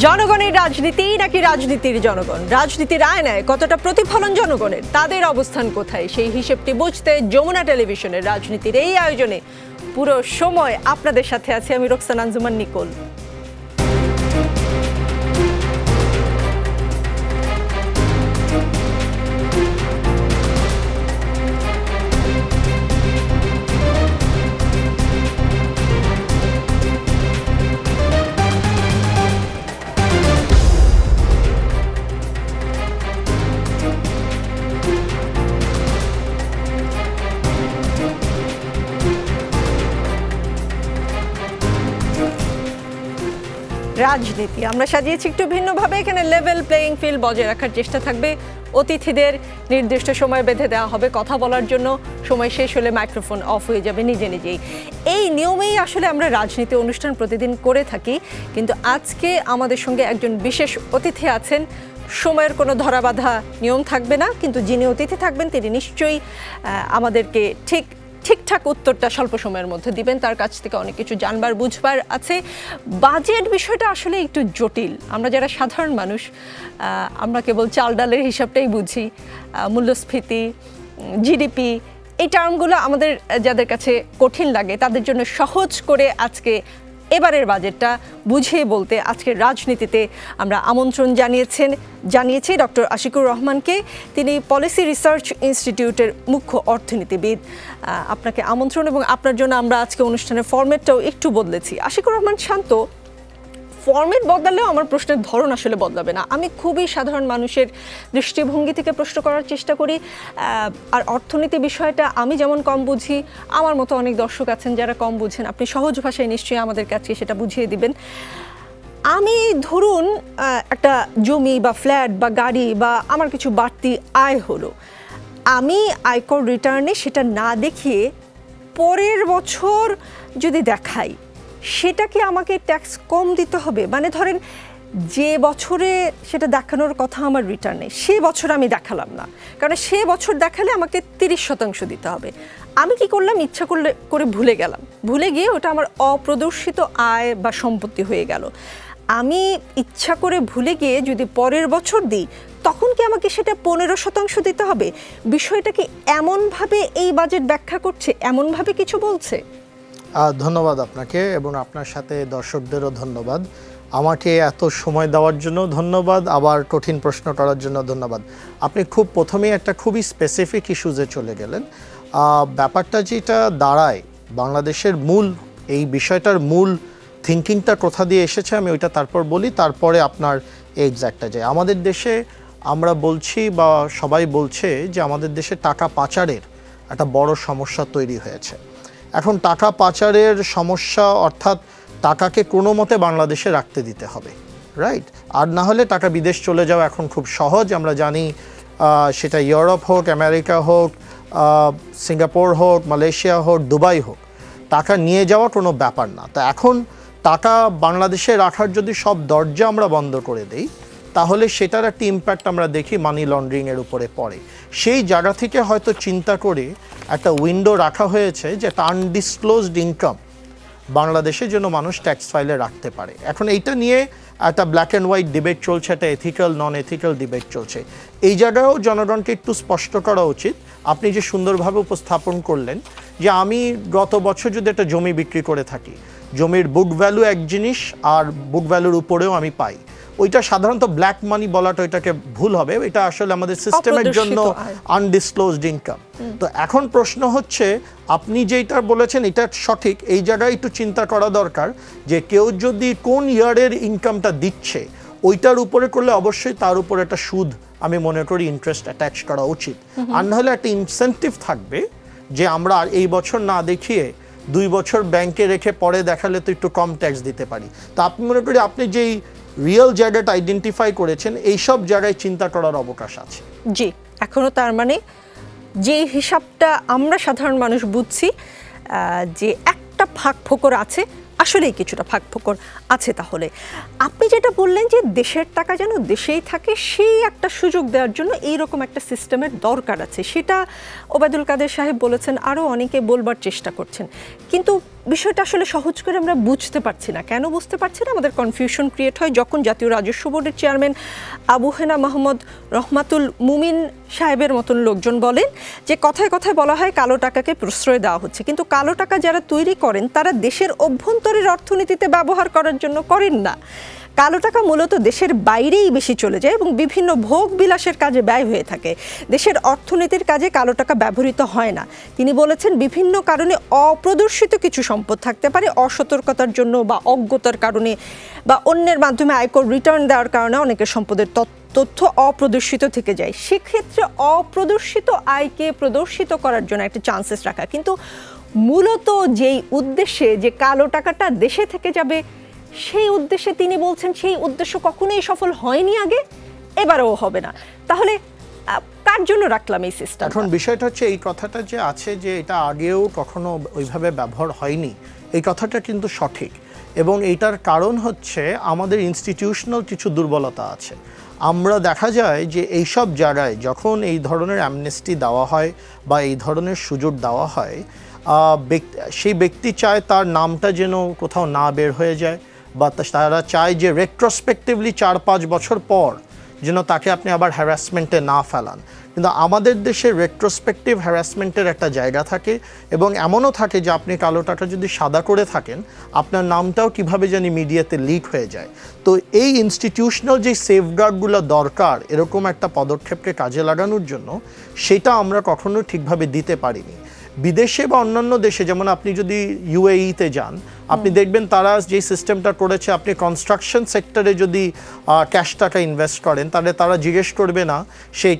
জনগণের রাজনীতি নাকি রাজনীতির জনগণ? রাজনীতির আয়নায় কতটা প্রতিফলন জনগণের, তাদের অবস্থান কোথায়, সেই হিসেবটি বুঝতে যমুনা টেলিভিশনের রাজনীতির এই আয়োজনে পুরো সময় আপনাদের সাথে আছি আমি রোকসানা আঞ্জুমান নিকোল। রাজনীতি আমরা সাজিয়েছি একটু ভিন্নভাবে। এখানে লেভেল প্লেয়িং ফিল্ড বজায় রাখার চেষ্টা থাকবে। অতিথিদের নির্দিষ্ট সময় বেঁধে দেওয়া হবে কথা বলার জন্য, সময় শেষ হলে মাইক্রোফোন অফ হয়ে যাবে নিজে নিজেই। এই নিয়মেই আসলে আমরা রাজনীতি অনুষ্ঠান প্রতিদিন করে থাকি, কিন্তু আজকে আমাদের সঙ্গে একজন বিশেষ অতিথি আছেন। সময়ের কোনো ধরাবাঁধা নিয়ম থাকবে না, কিন্তু যিনি অতিথি থাকবেন তিনি নিশ্চয়ই আমাদেরকে ঠিকঠাক উত্তরটা স্বল্প সময়ের মধ্যে দিবেন। তার কাছ থেকে অনেক কিছু জানবার বুঝবার আছে। বাজেট বিষয়টা আসলে একটু জটিল। আমরা যারা সাধারণ মানুষ আমরা কেবল চাল ডালের হিসাবটাই বুঝি। মূল্যস্ফীতি, জিডিপি, এই টার্মগুলো আমাদের যাদের কাছে কঠিন লাগে তাদের জন্য সহজ করে আজকে এবারের বাজেটটা বুঝিয়ে বলতে আজকের রাজনীতিতে আমরা আমন্ত্রণ জানিয়েছি ডক্টর আশিকুর রহমানকে। তিনি পলিসি রিসার্চ ইনস্টিটিউটের মুখ্য অর্থনীতিবিদ। আপনাকে আমন্ত্রণ, এবং আপনার জন্য আমরা আজকে অনুষ্ঠানের ফরম্যাটটাও একটু বদলেছি। আশিকুর রহমান শান্ত, ফরম্যাট বদলালেও আমার প্রশ্নের ধরন আসলে বদলাবে না। আমি খুবই সাধারণ মানুষের দৃষ্টিভঙ্গি থেকে প্রশ্ন করার চেষ্টা করি। আর অর্থনীতি বিষয়টা আমি যেমন কম বুঝি, আমার মতো অনেক দর্শক আছেন যারা কম বুঝেন। আপনি সহজ ভাষায় নিশ্চয়ই আমাদের কাছে সেটা বুঝিয়ে দিবেন। আমি ধরুন একটা জমি বা ফ্ল্যাট বা গাড়ি বা আমার কিছু বাড়তি আয় হলো, আমি আয়কর রিটার্নে সেটা না দেখিয়ে পরের বছর যদি দেখাই, সেটা কি আমাকে ট্যাক্স কম দিতে হবে? মানে ধরেন যে বছরে সেটা দেখানোর কথা আমার রিটার্নে, সে বছর আমি দেখালাম না, কারণ সে বছর দেখালে আমাকে 30% দিতে হবে। আমি কি করলাম, ইচ্ছা করে ভুলে গেলাম, ভুলে গিয়ে ওটা আমার অপ্রদর্শিত আয় বা সম্পত্তি হয়ে গেল। আমি ইচ্ছা করে ভুলে গিয়ে যদি পরের বছর দিই, তখন কি আমাকে সেটা 15% দিতে হবে? বিষয়টা কি এমনভাবে এই বাজেট ব্যাখ্যা করছে, এমনভাবে কিছু বলছে? ধন্যবাদ আপনাকে, এবং আপনার সাথে দর্শকদেরও ধন্যবাদ। আমাকে এত সময় দেওয়ার জন্য ধন্যবাদ, আবার কঠিন প্রশ্ন করার জন্য ধন্যবাদ। আপনি প্রথমেই একটা খুবই স্পেসিফিক ইস্যুজে চলে গেলেন। ব্যাপারটা যেটা দাঁড়ায়, বাংলাদেশের এই বিষয়টার মূল থিঙ্কিংটা কোথা দিয়ে এসেছে আমি ওইটা তারপর বলি, তারপরে আপনার এক্স্যাক্টটা যায়। আমাদের দেশে আমরা বলছি বা সবাই বলছে যে আমাদের দেশে টাকা পাচারের একটা বড় সমস্যা তৈরি হয়েছে। এখন টাকা পাচারের সমস্যা, অর্থাৎ টাকাকে কোনো মতে বাংলাদেশে রাখতে দিতে হবে, রাইট? আর না হলে টাকা বিদেশ চলে যাওয়া এখন খুব সহজ। আমরা জানি সেটা ইউরোপ হোক, আমেরিকা হোক, সিঙ্গাপুর হোক, মালয়েশিয়া হোক, দুবাই হোক, টাকা নিয়ে যাওয়া কোনো ব্যাপার না। তা এখন টাকা বাংলাদেশে রাখার যদি সব দরজা আমরা বন্ধ করে দেই, তাহলে সেটার একটা ইম্প্যাক্ট আমরা দেখি মানি লন্ডারিংয়ের উপরে পড়ে। সেই জায়গা থেকে হয়তো চিন্তা করে একটা উইন্ডো রাখা হয়েছে যে একটা আনডিসক্লোজড ইনকাম বাংলাদেশে যেন মানুষ ট্যাক্স ফাইলে রাখতে পারে। এখন এইটা নিয়ে একটা ব্ল্যাক অ্যান্ড হোয়াইট ডিবেট চলছে, একটা এথিক্যাল নন এথিক্যাল ডিবেট চলছে। এই জায়গায়ও জনগণকে একটু স্পষ্ট করা উচিত। আপনি যে সুন্দরভাবে উপস্থাপন করলেন যে আমি গত বছর যদি একটা জমি বিক্রি করে থাকি, জমির বুক ভ্যালু এক জিনিস আর বুক ভ্যালুর উপরেও আমি পাই, ওইটা সাধারণত ব্ল্যাক মানি বলাটা ওইটাকে ভুল হবে। এটা আসলে আমাদের সিস্টেমের জন্য আনডিসক্লোজড ইনকাম। তো এখন প্রশ্ন হচ্ছে, আপনি যেটা বলেছেন এটা সঠিক, এই জায়গায় একটু চিন্তা করা দরকার যে কেউ যদি কোন ইয়ারের ইনকামটা দিচ্ছে ওইটার উপরে করলে অবশ্যই তার উপরে একটা সুদ, আমি মনে করি ইন্টারেস্ট অ্যাটাচ করা উচিত। আর নাহলে একটা ইনসেন্টিভ থাকবে যে আমরা এই বছর না দেখিয়ে 2 বছর ব্যাংকে রেখে পরে দেখালে তো একটু কম ট্যাক্স দিতে পারি। তো আপনি মনে করি আপনি যেই রিয়েল জায়গাটা আইডেন্টিফাই করেছেন, এইসব জায়গায় চিন্তা করার অবকাশ আছে। জি, এখনো তার মানে যে হিসাবটা আমরা সাধারণ মানুষ বুঝছি যে একটা ফাঁক ফোকর আছে, আসলেই কিছুটা ফাঁকফোকর আছে। তাহলে আপনি যেটা বললেন যে দেশের টাকা যেন দেশেই থাকে, সেই একটা সুযোগ দেওয়ার জন্য এইরকম একটা সিস্টেমের দরকার আছে, সেটা ওবায়দুল কাদের সাহেব বলেছেন, আরও অনেকে বলবার চেষ্টা করছেন। কিন্তু বিষয়টা আসলে সহজ করে আমরা বুঝতে পারছি না। কেন বুঝতে পারছি না? আমাদের কনফিউশন ক্রিয়েট হয় যখন জাতীয় রাজস্ব বোর্ডের চেয়ারম্যান আবু হেনা মোহাম্মদ রহমাতুল মুমিন সাহেবের মতন লোকজন বলেন যে কথায় কথায় বলা হয় কালো টাকাকে প্রশ্রয় দেওয়া হচ্ছে, কিন্তু কালো টাকা যারা তৈরি করেন তারা দেশের অভ্যন্তরের অর্থনীতিতে ব্যবহার করার জন্য করেন না। কালো টাকা মূলত দেশের বাইরেই বেশি চলে যায় এবং বিভিন্ন ভোগ বিলাসের কাজে ব্যয় হয়ে থাকে। দেশের অর্থনীতির কাজে কালো টাকা ব্যবহৃত হয় না। তিনি বলেছেন বিভিন্ন কারণে অপ্রদর্শিত কিছু সম্পদ থাকতে পারে, অসতর্কতার জন্য বা অজ্ঞতার কারণে বা অন্যের মাধ্যমে আয়কর রিটার্ন দেওয়ার কারণে অনেকের সম্পদের তথ্য অপ্রদর্শিত থেকে যায়। সেক্ষেত্রে অপ্রদর্শিত আয়কে প্রদর্শিত করার জন্য একটা চান্সেস রাখা, কিন্তু মূলত যেই উদ্দেশ্যে যে কালো টাকাটা দেশে থেকে যাবে সেই উদ্দেশ্যে তিনি বলছেন সেই উদ্দেশ্য কখনোই সফল হয়নি আগে, এবারেও হবে না। তাহলে কার জন্য রাখলাম এই সিস্টেম? এখন বিষয়টা হচ্ছে এই কথাটা যে আছে যে এটা আগেও কখনো ওইভাবে ব্যবহার হয়নি, এই কথাটা কিন্তু সঠিক, এবং এইটার কারণ হচ্ছে আমাদের ইনস্টিটিউশনাল কিছু দুর্বলতা আছে। আমরা দেখা যায় যে এইসব জায়গায় যখন এই ধরনের অ্যামনেস্টি দেওয়া হয় বা এই ধরনের সুযোগ দেওয়া হয়, সেই ব্যক্তি চায় তার নামটা যেন কোথাও না বের হয়ে যায়, বা তারা চায় যে রেট্রোস্পেক্টিভলি 4-5 বছর পর যেন তাকে আপনি আবার হ্যারাসমেন্টে না ফেলান। কিন্তু আমাদের দেশে রেট্রোস্পেক্টিভ হ্যারাসমেন্টের একটা জায়গা থাকে, এবং এমনও থাকে যে আপনি কালো টাকা যদি সাদা করে থাকেন আপনার নামটাও কিভাবে জানি মিডিয়াতে লিক হয়ে যায়। তো এই ইনস্টিটিউশনাল যে সেফগার্ডগুলো দরকার এরকম একটা পদক্ষেপকে কাজে লাগানোর জন্য, সেটা আমরা কখনো ঠিকভাবে দিতে পারিনি। বিদেশে বা অন্যান্য দেশে, যেমন আপনি যদি ইউএইতে যান, আপনি দেখবেন তারা যে সিস্টেমটা করেছে, আপনি কনস্ট্রাকশন সেক্টরে যদি ক্যাশ টাকা ইনভেস্ট করেন তাহলে তারা জিজ্ঞেস করবে না সেই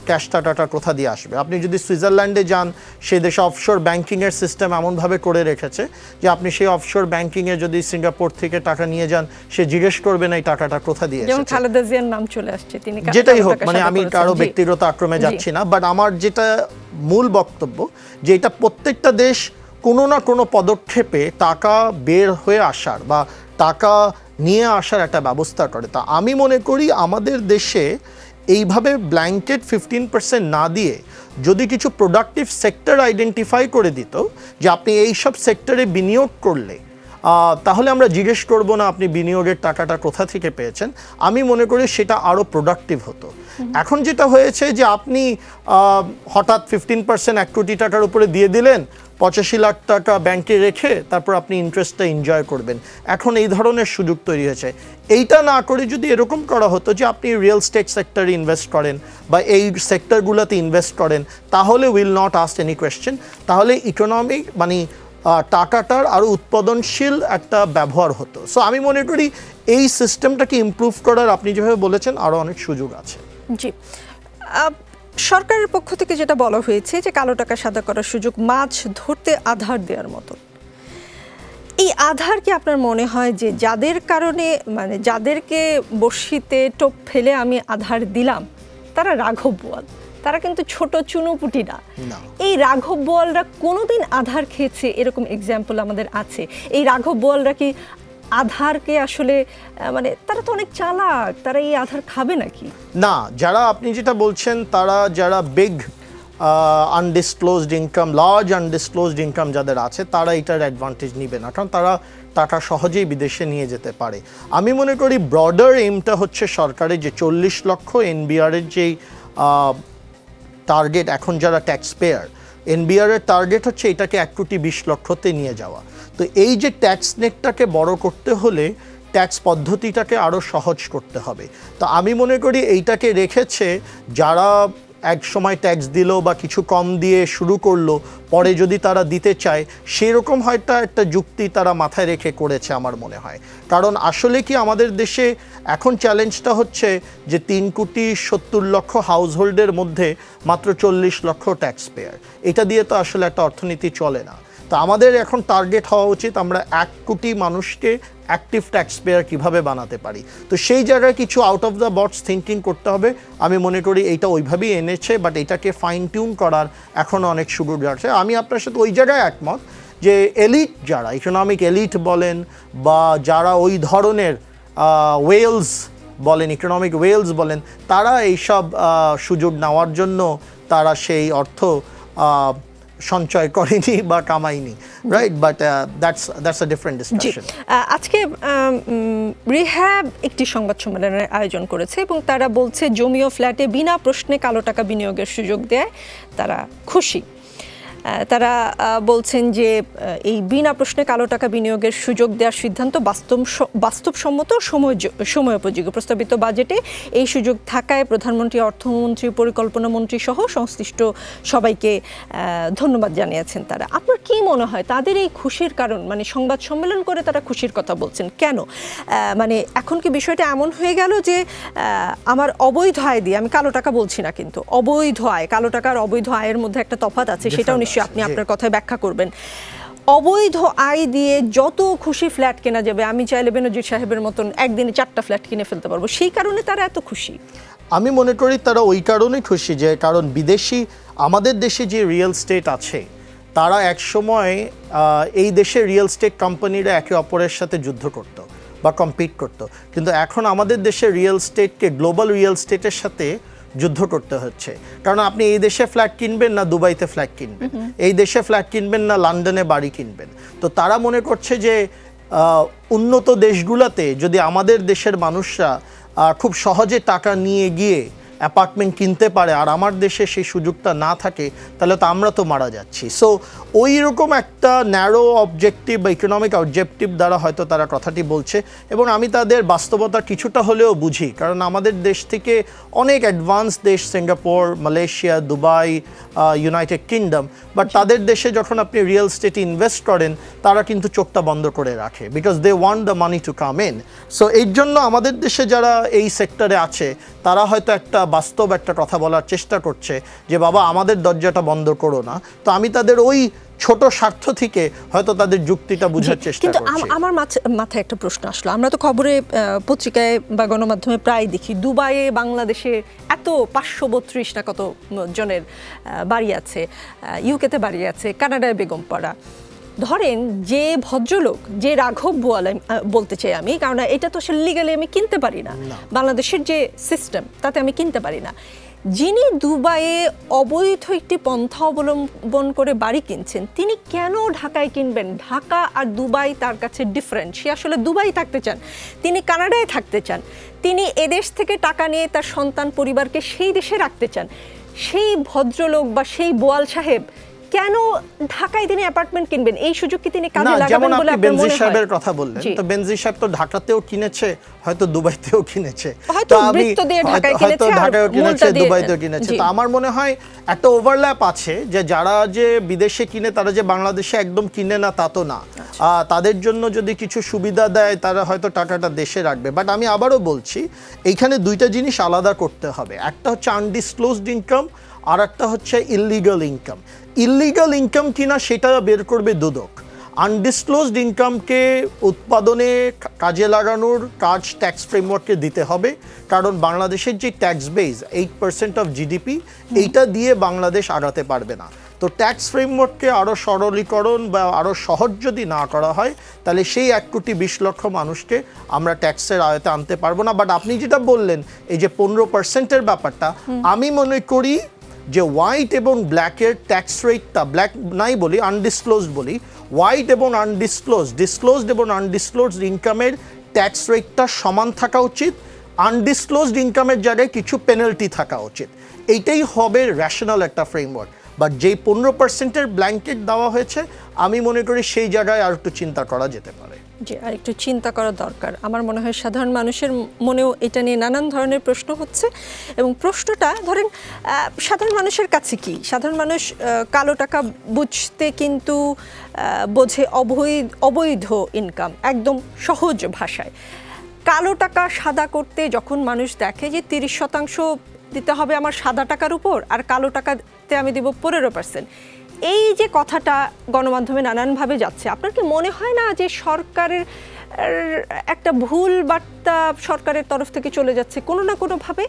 ক্যাশ টাকাটা কোথা দিয়ে আসবে। আপনি যদি সুইজারল্যান্ডে যান, সেই দেশে অফশোর ব্যাংকিংয়ের সিস্টেম এমনভাবে করে রেখেছে যে আপনি সেই অফশোর ব্যাংকিংয়ে যদি সিঙ্গাপুর থেকে টাকা নিয়ে যান, সে জিজ্ঞেস করবে না এই টাকাটা কোথা দিয়ে এসেছে। যেমন খালেদা জিয়ার নাম চলে আসছে, তিনি যেটাই হোক, মানে আমি কারো ব্যক্তিগত আক্রমণে যাচ্ছি না, বাট আমার যেটা মূল বক্তব্য যে এটা প্রত্যেকটা দেশ কোনো না কোনো পদক্ষেপে টাকা বের হয়ে আসার বা টাকা নিয়ে আসার একটা ব্যবস্থা করে। তা আমি মনে করি আমাদের দেশে এইভাবে ব্ল্যাঙ্কেট 15% না দিয়ে যদি কিছু প্রোডাক্টিভ সেক্টর আইডেন্টিফাই করে দিত যে আপনি এই সব সেক্টরে বিনিয়োগ করলে, তাহলে আমরা জিজ্ঞেস করব না আপনি বিনিয়োগের টাকাটা কোথা থেকে পেয়েছেন। আমি মনে করি সেটা আরও প্রোডাক্টিভ হতো। এখন যেটা হয়েছে যে আপনি হঠাৎ 15% 1 কোটি টাকার উপরে দিয়ে দিলেন, 85 লাখ টাকা ব্যাংকে রেখে তারপর আপনি ইন্টারেস্টটা এনজয় করবেন। এখন এই ধরনের সুযোগ তৈরি হয়েছে। এইটা না করে যদি এরকম করা হতো যে আপনি রিয়েল স্টেট সেক্টরে ইনভেস্ট করেন বা এই সেক্টরগুলোতে ইনভেস্ট করেন, তাহলে will not ask any question. তাহলে ইকোনমিক মানে টাকাটার আরও উৎপাদনশীল একটা ব্যবহার হতো। সো আমি মনে করি এই সিস্টেমটাকে ইমপ্রুভ করার আপনি যেভাবে বলেছেন আরও অনেক সুযোগ আছে। জি, সরকারের পক্ষ থেকে যেটা বলা হয়েছে যে কালো টাকা সাদা করার সুযোগ মাছ ধরতে আধার দেওয়ার মতো। এই আধার কি আপনার মনে হয় যে যাদের কারণে মানে যাদেরকে বড়শিতে টোপ ফেলে আমি আধার দিলাম তারা রাঘব বোয়াল, তারা কিন্তু ছোট চুনোপুটি না। এই রাঘব বোয়ালরা কোনোদিন আধার খেয়েছে এরকম এক্সাম্পল আমাদের আছে? এই রাঘব বোয়ালরা কি আধারকে আসলে মানে তারা তো অনেক চালাক, তারা এই আধার খাবে নাকি? না, যারা আপনি যেটা বলছেন তারা যারা বিগ আনডিসক্লোজড ইনকাম, লার্জ আনডিসক্লোজড ইনকাম যাদের আছে তারা এটার অ্যাডভান্টেজ নিবে না, কারণ তারা টাকা সহজেই বিদেশে নিয়ে যেতে পারে। আমি মনে করি ব্রডার এইমটা হচ্ছে সরকারের যে 40 লক্ষ এনবিআরের যেই টার্গেট, এখন যারা ট্যাক্স পেয়ার, এনবিআরের টার্গেট হচ্ছে এটাকে 1 কোটি 20 লক্ষতে নিয়ে যাওয়া। তো এই যে ট্যাক্স নেটটাকে বড় করতে হলে ট্যাক্স পদ্ধতিটাকে আরও সহজ করতে হবে। তো আমি মনে করি এইটাকে রেখেছে যারা এক সময় ট্যাক্স দিল বা কিছু কম দিয়ে শুরু করলো, পরে যদি তারা দিতে চায় সেরকম হয়তো একটা যুক্তি তারা মাথায় রেখে করেছে আমার মনে হয়। কারণ আসলে কি আমাদের দেশে এখন চ্যালেঞ্জটা হচ্ছে যে 3 কোটি 70 লক্ষ হাউসহোল্ডের মধ্যে মাত্র 40 লক্ষ ট্যাক্স পেয়ার, এটা দিয়ে তো আসলে একটা অর্থনীতি চলে না। তো আমাদের এখন টার্গেট হওয়া উচিত আমরা 1 কোটি মানুষকে অ্যাক্টিভ ট্যাক্স পেয়ার কীভাবে বানাতে পারি। তো সেই জায়গায় কিছু out of the box thinking করতে হবে। আমি মনে করি এইটা ওইভাবেই এনেছে, বাট এটাকে ফাইন টিউন করার এখনও অনেক সুযোগ আছে। আমি আপনার সাথে ওই জায়গায় একমত যে এলিট যারা ইকোনমিক এলিট বলেন বা যারা ওই ধরনের ওয়েলস বলেন, ইকোনমিক ওয়েলস বলেন, তারা এইসব সুযোগ নেওয়ার জন্য তারা সেই অর্থ সঞ্চয় করেনি বা কামাইনি, right? But that's a different discussion. আজকে রিহ্যাব একটি সংবাদ সম্মেলনের আয়োজন করেছে এবং তারা বলছে জমি ও ফ্ল্যাটে বিনা প্রশ্নে কালো টাকা বিনিয়োগের সুযোগ দেয় তারা খুশি। তারা বলছেন যে এই বিনা প্রশ্নে কালো টাকা বিনিয়োগের সুযোগ দেওয়ার সিদ্ধান্ত বাস্তবসম্মত সময়োপযোগী। প্রস্তাবিত বাজেটে এই সুযোগ থাকায় প্রধানমন্ত্রী, অর্থমন্ত্রী, পরিকল্পনা মন্ত্রী সহ সংশ্লিষ্ট সবাইকে ধন্যবাদ জানিয়েছেন তারা। আপনার কি মনে হয় তাদের এই খুশির কারণ, মানে সংবাদ সম্মেলন করে তারা খুশির কথা বলছেন কেন? মানে এখন কি বিষয়টা এমন হয়ে গেল যে আমার অবৈধ আয় দিয়ে, আমি কালো টাকা বলছি না, কিন্তু অবৈধ আয়, কালো টাকার অবৈধ আয়ের মধ্যে একটা তফাৎ আছে, সেটাও নিশ্চয়ই আপনি আপনার কথায় ব্যাখ্যা করবেন। অবৈধ আয় দিয়ে যত খুশি ফ্ল্যাট কেনা যাবে, আমি চাইলে বেনজির সাহেবের মতন একদিনে 4টা ফ্ল্যাট কিনে ফেলতে পারবো, সেই কারণে তারা এত খুশি। আমি মনে করি তারা ওই কারণেই খুশি যে কারণ বিদেশি, আমাদের দেশে যে রিয়েল স্টেট আছে তারা একসময় এই দেশের রিয়েল স্টেট কোম্পানিরা একে অপরের সাথে যুদ্ধ করত বা কম্পিট করত, কিন্তু এখন আমাদের দেশের রিয়েল স্টেটকে গ্লোবাল রিয়েল স্টেটের সাথে যুদ্ধ করতে হচ্ছে। কারণ আপনি এই দেশে ফ্ল্যাট কিনবেন না দুবাইতে ফ্ল্যাট কিনবেন, এই দেশে ফ্ল্যাট কিনবেন না লন্ডনে বাড়ি কিনবেন। তো তারা মনে করছে যে উন্নত দেশগুলোতে যদি আমাদের দেশের মানুষরা খুব সহজে টাকা নিয়ে গিয়ে অ্যাপার্টমেন্ট কিনতে পারে আর আমার দেশে সেই সুযোগটা না থাকে, তাহলে তো আমরা তো মারা যাচ্ছি। সো ওই রকম একটা ন্যারো অবজেক্টিভ বা ইকোনমিক অবজেক্টিভ দ্বারা হয়তো তারা কথাটি বলছে, এবং আমি তাদের বাস্তবতা কিছুটা হলেও বুঝি। কারণ আমাদের দেশ থেকে অনেক অ্যাডভান্স দেশ, Singapore, Malaysia, Dubai, United kingdom, but তাদের দেশে যখন আপনি রিয়েল স্টেটে ইনভেস্ট করেন তারা কিন্তু চোখটা বন্ধ করে রাখে, because they want the money to come in. So এর জন্য আমাদের দেশে যারা এই সেক্টরে আছে তারা হয়তো একটা বাস্তব একটা কথা বলার চেষ্টা করছে যে বাবা আমাদের দরজাটা বন্ধ করো না। তো আমি তাদের ওই ছোট স্বার্থ থেকে হয়তো তাদের যুক্তিটা বোঝার চেষ্টা করছি। কিন্তু আমার মাথায় একটা প্রশ্ন আসলো, আমরা তো খবরে পত্রিকায় বা গণমাধ্যমে প্রায় দেখি দুবাইয়ে বাংলাদেশে এত 532 না কত জনের বাড়ি আছে, ইউকেতে বাড়ি আছে, কানাডায় বেগমপাড়া। ধরেন যে ভদ্রলোক, যে রাঘব বোয়াল বলতে চাই আমি, কারণ এটা তো আসলে লিগালি আমি কিনতে পারি না, বাংলাদেশের যে সিস্টেম তাতে আমি কিনতে পারি না, যিনি দুবাইয়ে অবৈধ একটি পন্থা অবলম্বন করে বাড়ি কিনছেন, তিনি কেন ঢাকায় কিনবেন? ঢাকা আর দুবাই তার কাছে ডিফারেন্ট। সে আসলে দুবাই থাকতে চান, তিনি কানাডায় থাকতে চান, তিনি এদেশ থেকে টাকা নিয়ে তার সন্তান পরিবারকে সেই দেশে রাখতে চান। সেই ভদ্রলোক বা সেই বোয়াল সাহেব কেন ঢাকায় তিনি অ্যাপার্টমেন্ট কিনবেন? এই সুযোগ কি তিনি কাজে লাগাবেন বলে আপনার মনে হয়? বেনজির সাহেবের কথা বললেন, তো বেনজির সাহেব তো ঢাকাতেও কিনেছে, হয়তো দুবাইতেও কিনেছে, হয়তো বৃত্ত দিয়ে ঢাকায় কিনেছে, ঢাকায়ও কিনেছে, দুবাইতেও কিনেছে। তো আমার মনে হয় একটা ওভারল্যাপ আছে যে যারা যে বিদেশে কিনে তারা যে বাংলাদেশে একদম কিনে না তা তো না। তাদের জন্য যদি কিছু সুবিধা দেয় তারা হয়তো টাকাটা দেশে রাখবে। বাট আমি আবারও বলছি এইখানে দুইটা জিনিস আলাদা করতে হবে, একটা হচ্ছে আনডিসক্লোজড ইনকাম আর একটা হচ্ছে ইললিগাল ইনকাম। ইললিগাল ইনকাম কিনা সেটা বের করবে দুদক। আনডিসক্লোজড ইনকামকে উৎপাদনে কাজে লাগানোর কাজ ট্যাক্স ফ্রেমওয়ার্ককে দিতে হবে, কারণ বাংলাদেশের যে ট্যাক্স বেস 8% অফ জিডিপি, এইটা দিয়ে বাংলাদেশ আগাতে পারবে না। তো ট্যাক্স ফ্রেমওয়ার্ককে আরও সরলীকরণ বা আরও সহজ যদি না করা হয় তাহলে সেই 1,20,00,000 মানুষকে আমরা ট্যাক্সের আয়তে আনতে পারবো না। বাট আপনি যেটা বললেন এই যে 15%-এর ব্যাপারটা, আমি মনে করি যে হোয়াইট এবং ব্ল্যাকের ট্যাক্স রেটটা, ব্ল্যাক নাই বলি, আনডিসক্লোজড বলি, হোয়াইট এবং ডিসক্লোজড এবং আনডিসক্লোজড ইনকামের ট্যাক্স রেটটা সমান থাকা উচিত। আনডিসক্লোজড ইনকামের জায়গায় কিছু পেনাল্টি থাকা উচিত। এইটাই হবে রেশনাল একটা ফ্রেমওয়ার্ক। বাট যেই 15%-এর ব্ল্যাঙ্কেট দেওয়া হয়েছে, আমি মনে করি সেই জায়গায় আর একটু চিন্তা করা যেতে পারে। জি, আর একটু চিন্তা করা দরকার। আমার মনে হয় সাধারণ মানুষের মনেও এটা নিয়ে নানান ধরনের প্রশ্ন হচ্ছে, এবং প্রশ্নটা ধরেন সাধারণ মানুষের কাছে কি, সাধারণ মানুষ কালো টাকা বুঝতে কিন্তু বোঝে অবৈধ ইনকাম, একদম সহজ ভাষায়। কালো টাকা সাদা করতে যখন মানুষ দেখে যে 30% দিতে হবে আমার সাদা টাকার উপর আর কালো টাকাতে আমি দেব 15%, এই যে কথাটা গণমাধ্যমে নানানভাবে যাচ্ছে, আপনার কি মনে হয় না যে সরকারের একটা ভুল বার্তা সরকারের তরফ থেকে চলে যাচ্ছে কোনো না কোনোভাবে?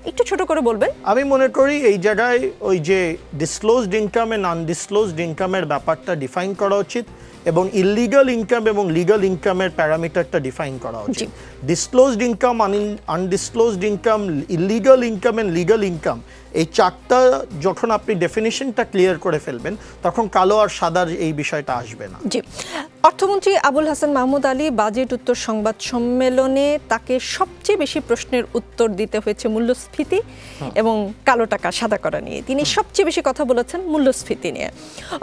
একটু ছোট করে বলবেন। আমি মনে করি এই জায়গায় ওই যে ডিসক্লোজড ইনকাম এন্ড আনডিসক্লোজড ইনকামের ব্যাপারটা ডিফাইন করা উচিত, এবং ইললিগাল ইনকাম এবং লিগাল ইনকামের প্যারামিটারটা ডিফাইন করা উচিত। Disclosed income, undisclosed income, illegal income and legal income, এই চারটা যখন আপনি ডেফিনিশনটা ক্লিয়ার করে ফেলবেন তখন কালো আর সাদার এই বিষয়টা আসবে না। জি, অর্থমন্ত্রী আবুল হাসান মাহমুদ আলী বাজেট উত্তর সংবাদ সম্মেলনে তাকে সবচেয়ে বেশি প্রশ্নের উত্তর দিতে হয়েছে মূল্যস্ফীতি এবং কালো টাকা সাদা করা নিয়ে। তিনি সবচেয়ে বেশি কথা বলেছেন মূল্যস্ফীতি নিয়ে।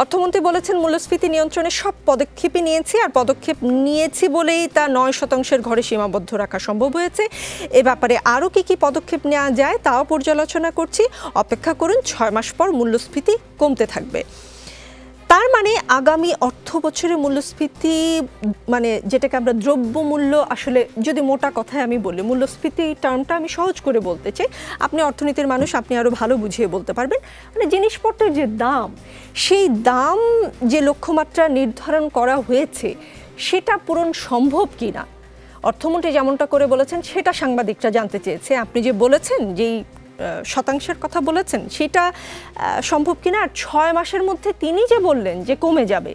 অর্থমন্ত্রী বলেছেন, মূল্যস্ফীতি নিয়ন্ত্রণে সব পদক্ষেপই নিয়েছি, আর পদক্ষেপ নিয়েছি বলেই তা 9% ঘরে সীমাবদ্ধ রাখা সম্ভব হয়েছে। এ ব্যাপারে আরও কি পদক্ষেপ নেওয়া যায় তাও পর্যালোচনা করছি। অপেক্ষা করুন, 6 মাস পর মূল্যস্ফীতি কমতে থাকবে। তার মানে আগামী অর্থ বছরে মূল্যস্ফীতি, মানে যেটাকে আমরা দ্রব্যমূল্য, আসলে যদি মোটা কথায় আমি বলি, মূল্যস্ফীতি টার্মটা আমি সহজ করে বলতে চাই, আপনি অর্থনীতির মানুষ, আপনি আরও ভালো বুঝিয়ে বলতে পারবেন। মানে জিনিসপত্রের যে দাম, সেই দাম যে লক্ষ্যমাত্রা নির্ধারণ করা হয়েছে সেটা পূরণ সম্ভব কিনা অর্থমন্ত্রী যেমনটা করে বলেছেন সেটা সাংবাদিকরা জানতে চেয়েছে। আপনি যে বলেছেন যেই শতাংশের কথা বলেছেন সেটা সম্ভব কিনা, আর 6 মাসের মধ্যে তিনি যে বললেন যে কমে যাবে,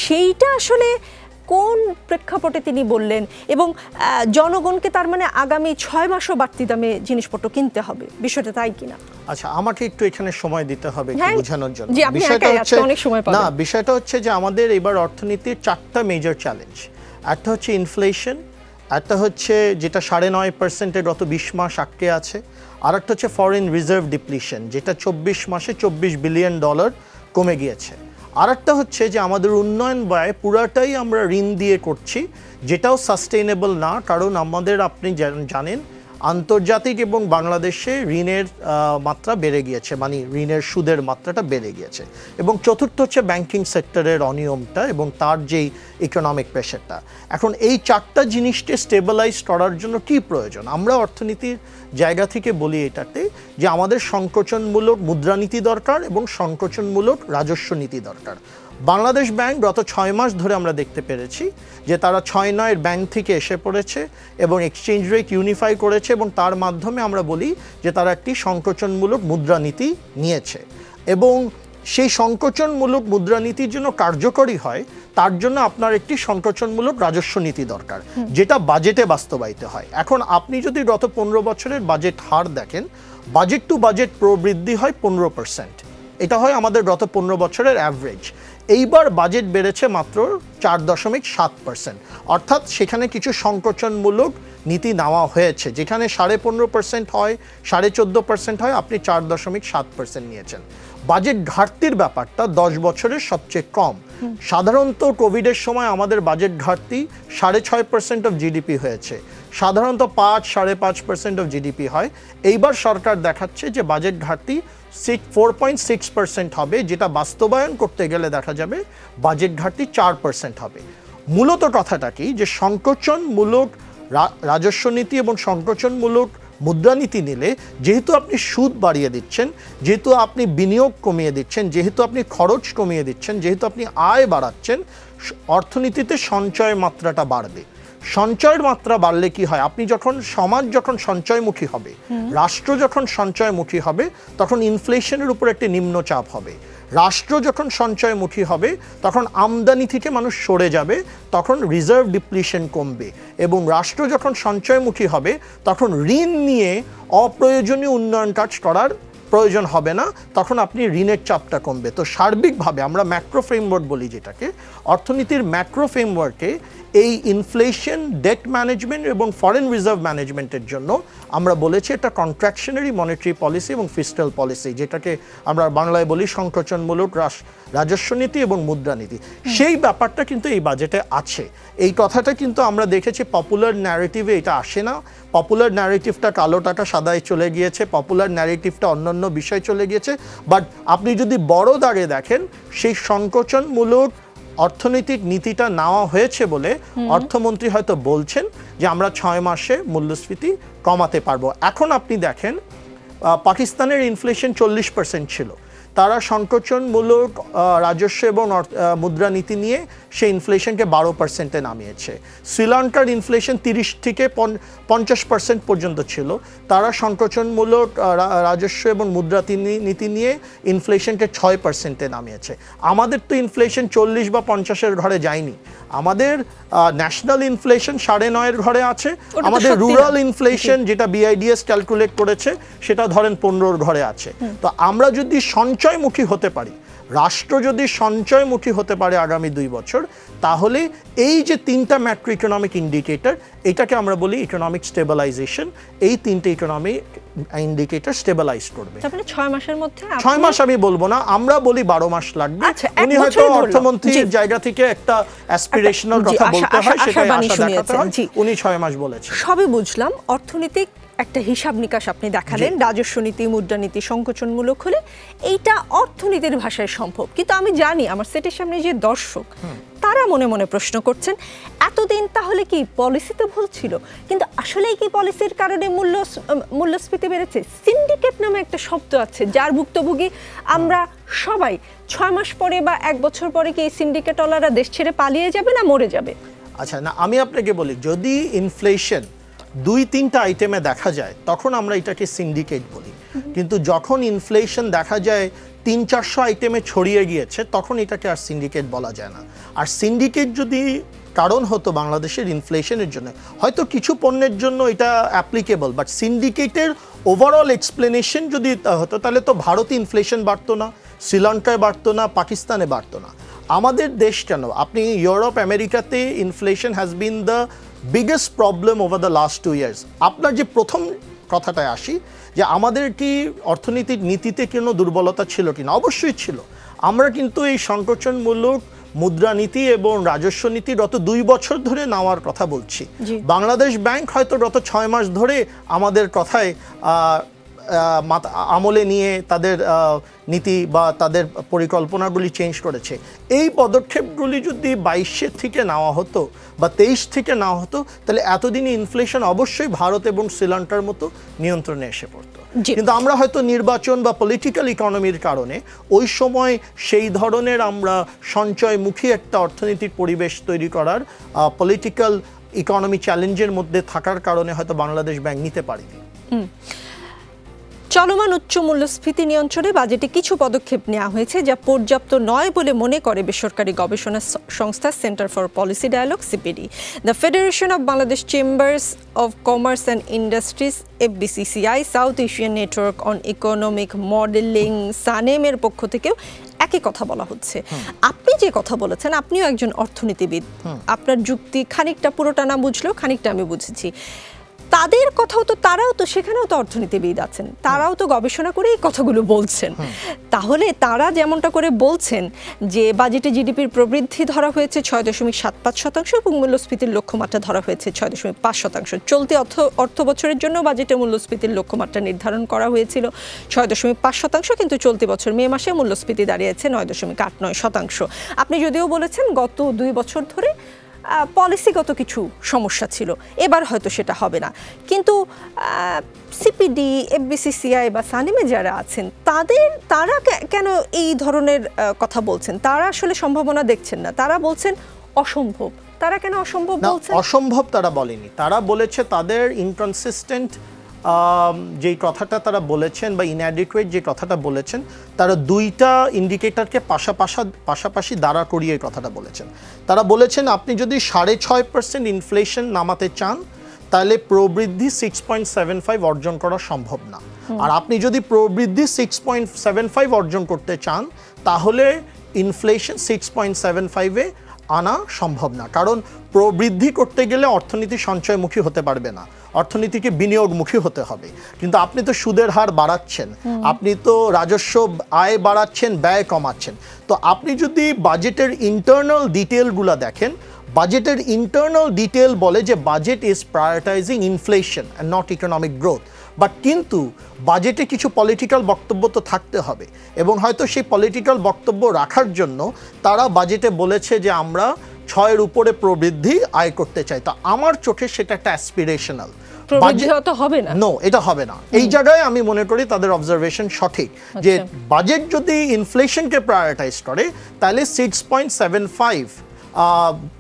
সেইটা আসলে কোন প্রেক্ষাপটে তিনি বললেন, এবং জনগণকে তার মানে আগামী 6 মাসও বাড়তি দামে জিনিসপত্র কিনতে হবে, বিষয়টা তাই কিনা? আচ্ছা, আমাকে একটু এখানে সময় দিতে হবে বোঝানোর জন্য। বিষয়টা হচ্ছে অনেক সময় পাবেন। না, বিষয়টা হচ্ছে যে আমাদের এবার অর্থনীতির 4টা মেজর চ্যালেঞ্জ। একটা হচ্ছে ইনফ্লেশন, একটা হচ্ছে যেটা 9.5% গত 20 মাস আটকে আছে, আর একটা হচ্ছে ফরেন রিজার্ভ ডিপ্লিশন, যেটা 24 মাসে $24 বিলিয়ন কমে গিয়েছে। আর একটা হচ্ছে যে আমাদের উন্নয়ন ব্যয় পুরাটাই আমরা ঋণ দিয়ে করছি, যেটাও সাস্টেইনেবল না, কারণ আমাদের, আপনি জানেন, আন্তর্জাতিক এবং বাংলাদেশে ঋণের মাত্রা বেড়ে গিয়েছে, মানে ঋণের সুদের মাত্রাটা বেড়ে গিয়েছে। এবং চতুর্থ হচ্ছে ব্যাংকিং সেক্টরের অনিয়মটা এবং তার যেই ইকোনমিক প্রেশারটা। এখন এই 4টা জিনিসকে স্টেবিলাইজ করার জন্য কি প্রয়োজন? আমরা অর্থনীতির জায়গা থেকে বলি এটাতে যে আমাদের সংকোচনমূলক মুদ্রানীতি দরকার এবং সংকোচনমূলক রাজস্ব নীতি দরকার। বাংলাদেশ ব্যাংক গত 6 মাস ধরে আমরা দেখতে পেরেছি যে তারা 6-9 ব্যাংক থেকে এসে পড়েছে এবং এক্সচেঞ্জ রেট ইউনিফাই করেছে, এবং তার মাধ্যমে আমরা বলি যে তারা একটি সংকোচনমূলক মুদ্রানীতি নিয়েছে। এবং সেই সংকোচনমূলক মুদ্রানীতির জন্য কার্যকরী হয় তার জন্য আপনার একটি সংকোচনমূলক রাজস্ব নীতি দরকার, যেটা বাজেটে বাস্তবায়িত হয়। এখন আপনি যদি গত 15 বছরের বাজেট হার দেখেন, বাজেট টু বাজেট প্রবৃদ্ধি হয় 15%। এটা হয় আমাদের গত 15 বছরের অ্যাভারেজ। এইবার বাজেট বেড়েছে মাত্র 4.7%, অর্থাৎ সেখানে কিছু সংকোচনমূলক নীতি নেওয়া হয়েছে। যেখানে 15.5% হয়, 14.5% হয়, আপনি 4.7% নিয়েছেন। বাজেট ঘাটতির ব্যাপারটা 10 বছরের সবচেয়ে কম। সাধারণত কোভিডের সময় আমাদের বাজেট ঘাটতি 6.5% অফ জিডিপি হয়েছে, সাধারণত 5-5.5% অফ জিডিপি হয়। এইবার সরকার দেখাচ্ছে যে বাজেট ঘাটতি 4.6% হবে, যেটা বাস্তবায়ন করতে গেলে দেখা যাবে বাজেট ঘাটতি 4% হবে। মূলত কথাটা কি, যে সংকোচনমূলক রাজস্ব নীতি এবং সংকোচনমূলক মুদ্রানীতি নিলে, যেহেতু আপনি সুদ বাড়িয়ে দিচ্ছেন, যেহেতু আপনি বিনিয়োগ কমিয়ে দিচ্ছেন, যেহেতু আপনি খরচ কমিয়ে দিচ্ছেন, যেহেতু আপনি আয় বাড়াচ্ছেন, অর্থনীতিতে সঞ্চয় মাত্রাটা বাড়বে। সঞ্চয়ের মাত্রা বাড়লে কি হয়, আপনি যখন, সমাজ যখন সঞ্চয়মুখী হবে, রাষ্ট্র যখন সঞ্চয়মুখী হবে, তখন ইনফ্লেশনের উপর একটি নিম্নচাপ হবে। রাষ্ট্র যখন সঞ্চয়মুখী হবে তখন আমদানি থেকে মানুষ সরে যাবে, তখন রিজার্ভ ডিপ্লিশন কমবে। এবং রাষ্ট্র যখন সঞ্চয়মুখী হবে তখন ঋণ নিয়ে অপ্রয়োজনীয় উন্নয়ন কাজ করার প্রয়োজন হবে না, তখন আপনি ঋণের চাপটা কমবে। তো সার্বিকভাবে আমরা ম্যাক্রো ফ্রেমওয়ার্ক বলি যেটাকে, অর্থনীতির ম্যাক্রো ফ্রেমওয়ার্কে এই ইনফ্লেশন, ডেট ম্যানেজমেন্ট এবং ফরেন রিজার্ভ ম্যানেজমেন্টের জন্য আমরা বলেছি এটা কন্ট্রাকশনারি মনিটারি পলিসি এবং ফিস্কাল পলিসি, যেটাকে আমরা বাংলায় বলি সংকোচনমূলক রাজস্ব নীতি এবং মুদ্রানীতি। সেই ব্যাপারটা কিন্তু এই বাজেটে আছে। এই কথাটা কিন্তু আমরা দেখেছি পপুলার ন্যারেটিভে এটা আসে না। পপুলার ন্যারেটিভটা কালো টাকা সাদায় চলে গিয়েছে, পপুলার ন্যারেটিভটা অন্যান্য বিষয় চলে গিয়েছে। বাট আপনি যদি বড় দাগে দেখেন, সেই সংকোচনমূলক অর্থনৈতিক নীতিটা নেওয়া হয়েছে বলে অর্থমন্ত্রী হয়তো বলছেন যে আমরা 6 মাসে মূল্যস্ফীতি কমাতে পারবো। এখন আপনি দেখেন, পাকিস্তানের ইনফ্লেশন 40% ছিল, তারা সংকোচনমূলক রাজস্ব এবং মুদ্রানীতি নিয়ে সে ইনফ্লেশনকে 12% নামিয়েছে। শ্রীলঙ্কার ইনফ্লেশন 30 থেকে 50% পর্যন্ত ছিল, তারা সংকোচনমূলক রাজস্ব এবং মুদ্রানীতি নিয়ে ইনফ্লেশনকে 6% নামিয়েছে। আমাদের তো ইনফ্লেশন 40 বা 50-এর ঘরে যায়নি, আমাদের ন্যাশনাল ইনফ্লেশন 9.5-এর ঘরে আছে, আমাদের রুরাল ইনফ্লেশন যেটা বিআইডিএস ক্যালকুলেট করেছে সেটা ধরেন 15-এর ঘরে আছে। তো আমরা যদি সঞ্চয়মুখী হতে পারি, রাষ্ট্র যদি সঞ্চয়মুখী হতে পারে আগামী 2 বছর, তাহলে এই যে 3টা ম্যাক্রো ইকোনমিক ইন্ডিকেটর, এটাকে আমরা বলি ইকোনমিক স্টেবিলাইজেশন, এই 3টে ইকোনমিক ইন্ডিকেটর স্টেবিলাইজ করবে। তাহলে 6 মাসের মধ্যে 6 মাস আমি বলবো না, আমরা বলি 12 মাস লাগবে। উনি হয়তো অর্থমন্ত্রীর জায়গা থেকে একটা অ্যাসপিরেশনাল কথা বলতে হয়, সেটাই আশা দেখাতে হয়, উনি 6 মাস বলেছেন। সবই বুঝলাম, অর্থনৈতিক একটা হিসাব নিকাশ আপনি দেখালেন, রাজস্ব নীতি মুদ্রানীতি সংকোচনমূলক হলে এইটা অর্থনীতির ভাষায় সম্ভব। কিন্তু আমি জানি আমার সেটের সামনে যে দর্শক তারা মনে মনে প্রশ্ন করছেন, এতদিন তাহলে কি পলিসিতে ভুল ছিল? কিন্তু আসলেই কি পলিসির কারণে মূল্যস্ফীতি বেড়েছে? সিন্ডিকেট নামে একটা শব্দ আছে যার ভুক্তভোগী আমরা সবাই। 6 মাস পরে বা 1 বছর পরে কি এই সিন্ডিকেটওয়ালারা দেশ ছেড়ে পালিয়ে যাবে না মরে যাবে? আচ্ছা, না আমি আপনাকে বলি, যদি ইনফ্লেশন 2-3টা আইটেমে দেখা যায় তখন আমরা এটাকে সিন্ডিকেট বলি, কিন্তু যখন ইনফ্লেশন দেখা যায় 300-400 আইটেমে ছড়িয়ে গিয়েছে তখন এটাকে আর সিন্ডিকেট বলা যায় না। আর সিন্ডিকেট যদি কারণ হতো বাংলাদেশের ইনফ্লেশনের জন্য, হয়তো কিছু পণ্যের জন্য এটা অ্যাপ্লিকেবল, বাট সিন্ডিকেটের ওভারঅল এক্সপ্লেনেশন যদি হতো তাহলে তো ভারতে ইনফ্লেশন বাড়তো না, শ্রীলঙ্কায় বাড়তো না, পাকিস্তানে বাড়তো না। আমাদের দেশ কেন, আপনি ইউরোপ আমেরিকাতে inflation has been the biggest problem over the last 2 years। আপনার যে প্রথম কথাটায় আসি যে আমাদের কি অর্থনীতির নীতিতে কোনো দুর্বলতা ছিল কিনা, অবশ্যই ছিল। আমরা কিন্তু এই সংকোচনমূলক মুদ্রানীতি এবং রাজস্ব নীতি গত 2 বছর ধরে নেওয়ার কথা বলছি। বাংলাদেশ ব্যাংক হয়তো গত 6 মাস ধরে আমাদের কথায় আমলে নিয়ে তাদের নীতি বা তাদের পরিকল্পনাগুলি চেঞ্জ করেছে। এই পদক্ষেপগুলি যদি 22 থেকে নেওয়া হতো বা 23 থেকে নেওয়া হতো তাহলে এতদিনই ইনফ্লেশন অবশ্যই ভারত এবং শ্রীলঙ্কার মতো নিয়ন্ত্রণে এসে পড়তো। কিন্তু আমরা হয়তো নির্বাচন বা পলিটিক্যাল ইকোনমির কারণে ওই সময় সেই ধরনের আমরা সঞ্চয়মুখী একটা অর্থনৈতিক পরিবেশ তৈরি করার পলিটিক্যাল ইকোনমি চ্যালেঞ্জের মধ্যে থাকার কারণে হয়তো বাংলাদেশ ব্যাংক নিতে পারেনি। চলমান উচ্চ মূল্যস্ফীতি নিয়ন্ত্রণে বাজেটে কিছু পদক্ষেপ নেওয়া হয়েছে যা পর্যাপ্ত নয় বলে মনে করে বেসরকারি গবেষণা সংস্থা centre for policy dialogue CPD. The federation of Bangladesh chambers of commerce and industries FBCCI, South Asian network on economic modelling সানেমের পক্ষ থেকেও একই কথা বলা হচ্ছে। আপনি যে কথা বলেছেন, আপনিও একজন অর্থনীতিবিদ, আপনার যুক্তি খানিকটা পুরোটা না বুঝলেও খানিকটা আমি বুঝেছি। তাদের কথাও তো, তারাও তো সেখানেও তো অর্থনীতিবিদ আছেন, তারাও তো গবেষণা করে এই কথাগুলো বলছেন। তাহলে তারা যেমনটা করে বলছেন যে বাজেটে জিডিপির প্রবৃদ্ধি ধরা হয়েছে 6.75% এবং মূল্যস্ফীতির লক্ষ্যমাত্রা ধরা হয়েছে 6.5%। চলতি অর্থ বছরের জন্য বাজেটে মূল্যস্ফীতির লক্ষ্যমাত্রা নির্ধারণ করা হয়েছিল 6.5%, কিন্তু চলতি বছর মে মাসে মূল্যস্ফীতি দাঁড়িয়েছে 9.89%। আপনি যদিও বলেছেন গত 2 বছর ধরে পলিসিগত কিছু সমস্যা ছিল, এবার হয়তো সেটা হবে না, কিন্তু সিপিডি, FBCCI বা সানেমে যারা আছেন তারা কেন এই ধরনের কথা বলছেন? তারা আসলে সম্ভাবনা দেখছেন না, তারা বলছেন অসম্ভব। তারা কেন অসম্ভব বলছেন? অসম্ভব তারা বলেনি, তারা বলেছে তাদের ইনকনসিস্টেন্ট যেই কথাটা তারা বলেছেন বা ইনঅ্যাডিকুয়েট যে কথাটা বলেছেন, তারা 2টা ইন্ডিকেটরকে পাশাপাশি দাঁড়া করিয়ে এই কথাটা বলেছেন। তারা বলেছেন আপনি যদি 6.5% ইনফ্লেশন নামাতে চান তাহলে প্রবৃদ্ধি 6.75 অর্জন করা সম্ভব না, আর আপনি যদি প্রবৃদ্ধি 6.75 অর্জন করতে চান তাহলে ইনফ্লেশন 6.75-এ আনা সম্ভব না। কারণ প্রবৃদ্ধি করতে গেলে অর্থনীতি সঞ্চয়মুখী হতে পারবে না, অর্থনীতিকে বিনিয়োগমুখী হতে হবে। কিন্তু আপনি তো সুদের হার বাড়াচ্ছেন, আপনি তো রাজস্ব আয় বাড়াচ্ছেন, ব্যয় কমাচ্ছেন। তো আপনি যদি বাজেটের ইন্টারনাল ডিটেলগুলো দেখেন, বাজেটের ইন্টারনাল ডিটেল বলে যে budget is prioritising inflation and not economic growth. But কিন্তু বাজেটে কিছু পলিটিক্যাল বক্তব্য তো থাকতে হবে, এবং হয়তো সেই পলিটিক্যাল বক্তব্য রাখার জন্য তারা বাজেটে বলেছে যে আমরা 6-এর উপরে প্রবৃদ্ধি আয় করতে চাই। তা আমার চোখে সেটা একটা অ্যাসপিরেশনাল। প্রবৃদ্ধি তো হবে না। নো, এটা হবে না। এই জায়গায় আমি মনে করি তাদের অবজারভেশন সঠিক, যে বাজেট যদি ইনফ্লেশনকে প্রায়োরিটাইজ করে তাহলে 6.75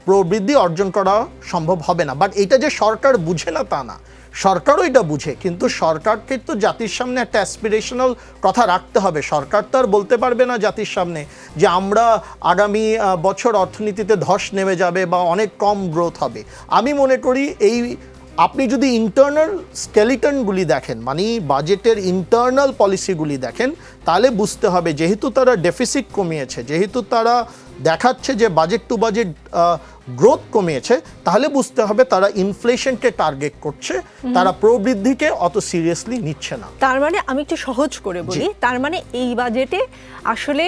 প্রবৃদ্ধি অর্জন করা সম্ভব হবে না। বাট এটা যে সরকার বুঝে না তা না, সরকারও এটা বুঝে, কিন্তু সরকারকে তো জাতির সামনে একটা অ্যাসপিরেশনাল কথা রাখতে হবে। সরকার তো আর বলতে পারবে না জাতির সামনে যে আমরা আগামী বছর অর্থনীতিতে ধস নেমে যাবে বা অনেক কম গ্রোথ হবে। আমি মনে করি আপনি যদি ইন্টারনাল স্কেলিটনগুলি দেখেন, মানে বাজেটের ইন্টারনাল পলিসিগুলি দেখেন, তাহলে বুঝতে হবে যেহেতু তারা ডেফিসিট কমিয়েছে, যেহেতু তারা দেখাচ্ছে যে বাজেট টু বাজেট গ্রোথ কমিয়েছে, তাহলে বুঝতে হবে তারা ইনফ্লেশনকে টার্গেট করছে, তারা প্রবৃদ্ধিকে অত সিরিয়াসলি নিচ্ছে না। তার মানে আমি একটু সহজ করে বলি, তার মানে এই বাজেটে আসলে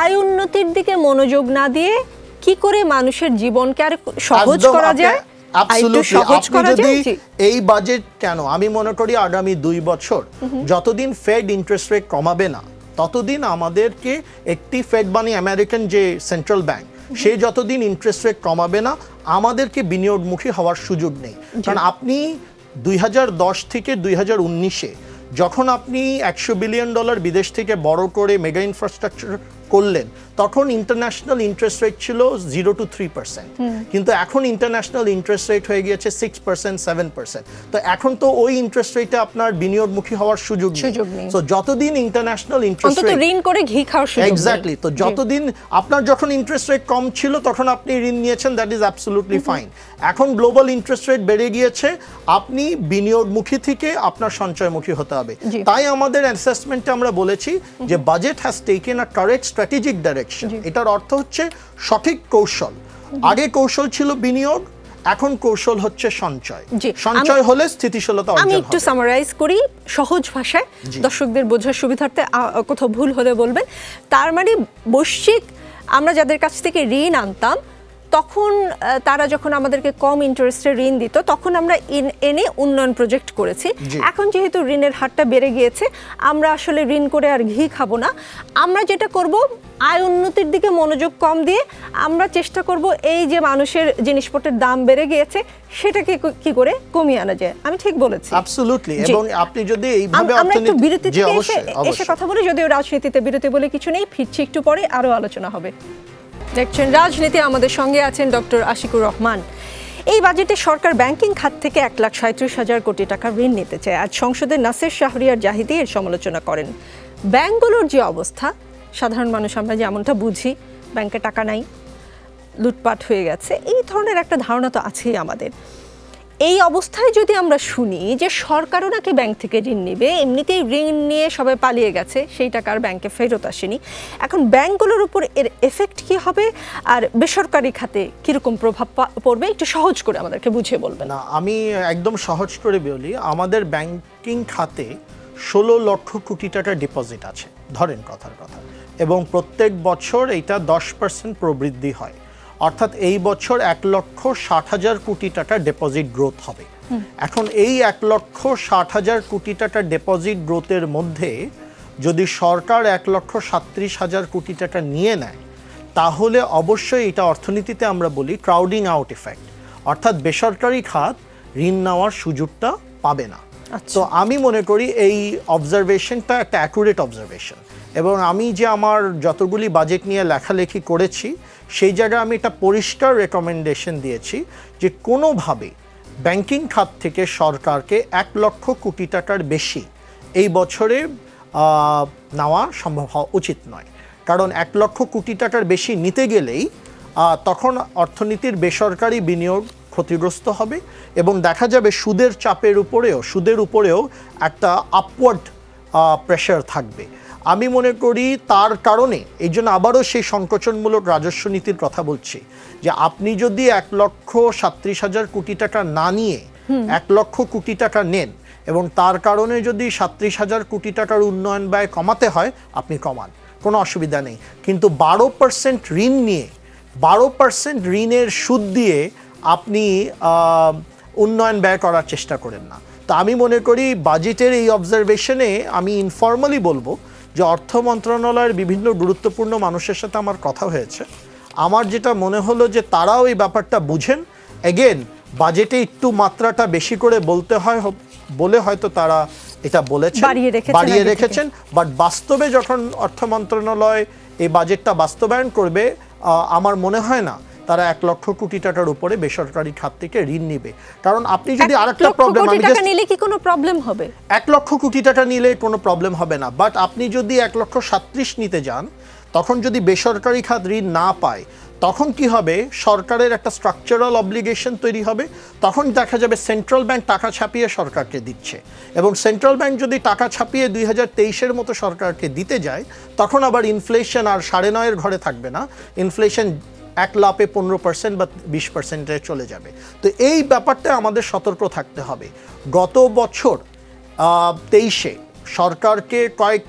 আয় উন্নতির দিকে মনোযোগ না দিয়ে কি করে মানুষের জীবনকে আর সহজ করা যায়, এই বাজেট কেন আমি মনে করি আগামী 2 বছর যতদিন ফেড ইন্টারেস্ট রেট কমাবে না, ততদিন আমাদেরকে একটি ফেড মানে আমেরিকান যে সেন্ট্রাল ব্যাংক, সে যতদিন ইন্টারেস্ট রেট কমাবে না, আমাদেরকে বিনিয়োগমুখী হওয়ার সুযোগ নেই। কারণ আপনি 2010 থেকে 2019-এ যখন আপনি $100 বিলিয়ন বিদেশ থেকে বড় করে মেগা ইনফ্রাস্ট্রাকচার করলেন, তখন ইন্টারন্যাশনাল ইন্টারেস্ট রেট ছিল 0 to 3%, কিন্তু এখন ইন্টারন্যাশনাল ইন্টারেস্ট রেট হয়ে গিয়েছে 6%, 7%। তো এখন তো ওই ইন্টারেস্ট রেটে আপনার বিনিয়োগমুখী হওয়ার সুযোগ নেই। তো যতদিন ইন্টারন্যাশনাল ইন্টারেস্ট রেট, ঋণ করে ঘি খাওয়ার সুযোগ, এক্স্যাক্টলি, তো যতদিন আপনার যখন ইন্টারেস্ট রেট কম ছিল তখন আপনি ঋণ নিয়েছেন, দ্যাট ইজ অ্যাবসলিউটলি ফাইন। এখন গ্লোবাল ইন্টারেস্ট রেট বেড়ে গিয়েছে, আপনি বিনিয়োগমুখী থেকে আপনার সঞ্চয়মুখী হতে হবে। তাই আমাদের অ্যাসেসমেন্টে আমরা বলেছি যে budget has taken a correct strategic direction. এটার অর্থ হচ্ছে সঠিক কৌশল। আগে কৌশল ছিল বিনিয়োগ, এখন কৌশল হচ্ছে সঞ্চয়। সঞ্চয় হলে স্থিতিশীলতা অর্জন হবে। আমি একটু সামারাইজ করি সহজ ভাষায়, দর্শকদের বোঝার সুবিধার্থে, কোথাও ভুল হলে বলবেন। তার মানে বৈশ্বিক আমরা যাদের কাছ থেকে ঋণ আনতাম, তখন তারা যখন আমাদেরকে কম ইন্টারেস্টে ঋণ দিত, তখন আমরা এনে উন্নয়ন প্রজেক্ট করেছি। এখন যেহেতু ঋণের হারটা বেড়ে গিয়েছে, আমরা আসলে ঋণ করে আর ঘি খাবো না। আমরা যেটা করব, আয় উন্নতির দিকে মনোযোগ কম দিয়ে আমরা চেষ্টা করব এই যে মানুষের জিনিসপত্রের দাম বেড়ে গিয়েছে, সেটাকে কি করে কমিয়ে আনা যায়। আমি ঠিক বলেছি? অ্যাবসলিউটলি। এবং আপনি যদি এইভাবে আমরা একটু বিরতি থেকে এসে কথা বলি, যদিও রাজনীতিতে বিরতি বলে কিছু নেই, ফিরছি একটু পরে, আরো আলোচনা হবে। দেখছেন রাজনীতি, আমাদের সঙ্গে আছেন ডক্টর আশিকুর রহমান। এই বাজেটে সরকার ব্যাংকিং খাত থেকে 1,37,000 কোটি টাকা ঋণ নিতে চায়। আজ সংসদে নাসির শাহরিয়ার জাহিদি এর সমালোচনা করেন। ব্যাংকগুলোর যে অবস্থা, সাধারণ মানুষ আমরা যেমনটা বুঝি, ব্যাংকে টাকা নাই, লুটপাট হয়ে গেছে, এই ধরনের একটা ধারণা তো আছেই আমাদের। এই অবস্থায় যদি আমরা শুনি যে সরকারও নাকি ব্যাংক থেকে ঋণ নেবে, এমনিতেই ঋণ নিয়ে সবাই পালিয়ে গেছে, সেই টাকা আর ব্যাংকে ফেরত আসেনি, এখন ব্যাংকগুলোর উপর এর এফেক্ট কি হবে আর বেসরকারি খাতে কিরকম প্রভাব পড়বে, একটু সহজ করে আমাদেরকে বুঝিয়ে বলবেন। না, আমি একদম সহজ করে বলি। আমাদের ব্যাংকিং খাতে 16 লক্ষ কোটি টাকা ডিপোজিট আছে, ধরেন কথার কথা, এবং প্রত্যেক বছর এইটা 10% প্রবৃদ্ধি হয়, অর্থাৎ এই বছর 1,60,000 কোটি টাকা ডিপোজিট গ্রোথ হবে। এখন এই 1,60,000 কোটি টাকা ডিপোজিট গ্রোথের মধ্যে যদি সরকার 1,37,000 কোটি টাকা নিয়ে নেয়, তাহলে অবশ্যই এটা অর্থনীতিতে আমরা বলি ক্রাউডিং আউট ইফেক্ট, অর্থাৎ বেসরকারি খাত ঋণ নেওয়ার সুযোগটা পাবে না। তো আমি মনে করি এই অবজারভেশনটা একটা অ্যাকুরেট অবজারভেশন, এবং আমি যে আমার যতগুলি বাজেট নিয়ে লেখালেখি করেছি, সেই জায়গায় আমি একটা পরিষ্কার রেকমেন্ডেশন দিয়েছি যে কোনোভাবে ব্যাংকিং খাত থেকে সরকারকে 1 লক্ষ কোটি টাকার বেশি এই বছরে নেওয়া সম্ভব হওয়া উচিত নয়। কারণ 1 লক্ষ কোটি টাকার বেশি নিতে গেলেই তখন অর্থনীতির বেসরকারি বিনিয়োগ ক্ষতিগ্রস্ত হবে, এবং দেখা যাবে সুদের উপরেও একটা আপওয়ার্ড প্রেশার থাকবে। আমি মনে করি তার কারণে এই জন্য আবারও সেই সংকোচনমূলক রাজস্ব নীতির কথা বলছি, যে আপনি যদি 1,37,000 কোটি টাকা না নিয়ে 1 লক্ষ কোটি টাকা নেন, এবং তার কারণে যদি 37,000 কোটি টাকার উন্নয়ন ব্যয় কমাতে হয়, আপনি কমান, কোনো অসুবিধা নেই। কিন্তু 12% ঋণ নিয়ে, 12% ঋণের সুদ দিয়ে আপনি উন্নয়ন ব্যয় করার চেষ্টা করেন না। তো আমি মনে করি বাজেটের এই অবজারভেশনে আমি ইনফর্মালি বলবো যে অর্থ মন্ত্রণালয়ের বিভিন্ন গুরুত্বপূর্ণ মানুষের সাথে আমার কথা হয়েছে, আমার যেটা মনে হলো যে তারাও এই ব্যাপারটা বুঝেন। এগেন, বাজেটে একটু মাত্রাটা বেশি করে বলতে হয় বলে হয়তো তারা এটা বলেছেন, বাড়িয়ে রেখেছেন, বাট বাস্তবে যখন অর্থ মন্ত্রণালয় এই বাজেটটা বাস্তবায়ন করবে আমার মনে হয় না তারা 1 লক্ষ কোটি টাকার উপরে বেসরকারি খাত থেকে ঋণ নিবে। কারণ আপনি যদি আরেকটা প্রবলেম, 1 লক্ষ কোটি টাকা নিলে কি কোনো প্রবলেম হবে? 1 লক্ষ কোটি টাকা নিলে কোনো প্রবলেম হবে না, বাট আপনি যদি 1,37,00,000 নিতে যান, তখন যদি বেসরকারি খাত ঋণ না পায়, তখন কি হবে? সরকারের একটা স্ট্রাকচারাল অব্লিগেশন তৈরি হবে। তখন দেখা যাবে সেন্ট্রাল ব্যাংক টাকা ছাপিয়ে সরকারকে দিচ্ছে, এবং সেন্ট্রাল ব্যাংক যদি টাকা ছাপিয়ে 2023-এর মতো সরকারকে দিতে যায়, তখন আবার ইনফ্লেশন আর 9.5-এর ঘরে থাকবে না, ইনফ্লেশন 1 লাফে 15% বা 20%-এ চলে যাবে। তো এই ব্যাপারটা আমাদের সতর্ক থাকতে হবে। গত বছর 23-এ সরকারকে কয়েক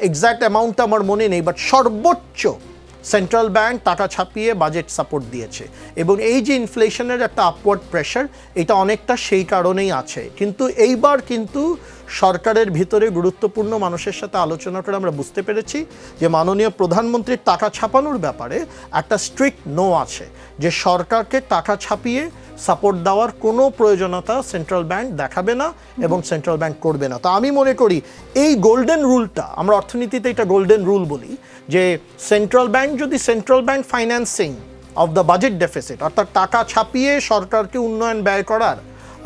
এক্স্যাক্ট অ্যামাউন্টটা আমার মনে নেই, বাট সর্বোচ্চ সেন্ট্রাল ব্যাংক টাকা ছাপিয়ে বাজেট সাপোর্ট দিয়েছে, এবং এই যে ইনফ্লেশনের একটা আপওয়ার্ড প্রেশার, এটা অনেকটা সেই কারণেই আছে। কিন্তু এইবার কিন্তু সরকারের ভিতরে গুরুত্বপূর্ণ মানুষের সাথে আলোচনা করে আমরা বুঝতে পেরেছি যে মাননীয় প্রধানমন্ত্রীর টাকা ছাপানোর ব্যাপারে একটা স্ট্রিক্ট নো আছে, যে সরকারকে টাকা ছাপিয়ে সাপোর্ট দেওয়ার কোনো প্রয়োজনীয়তা সেন্ট্রাল ব্যাংক দেখাবে না এবং সেন্ট্রাল ব্যাংক করবে না। তো আমি মনে করি এই গোল্ডেন রুলটা, আমরা অর্থনীতিতে এটা গোল্ডেন রুল বলি, যে সেন্ট্রাল ব্যাংক যদি central bank financing of the budget deficit, অর্থাৎ টাকা ছাপিয়ে সরকারকে উন্নয়ন ব্যয় করার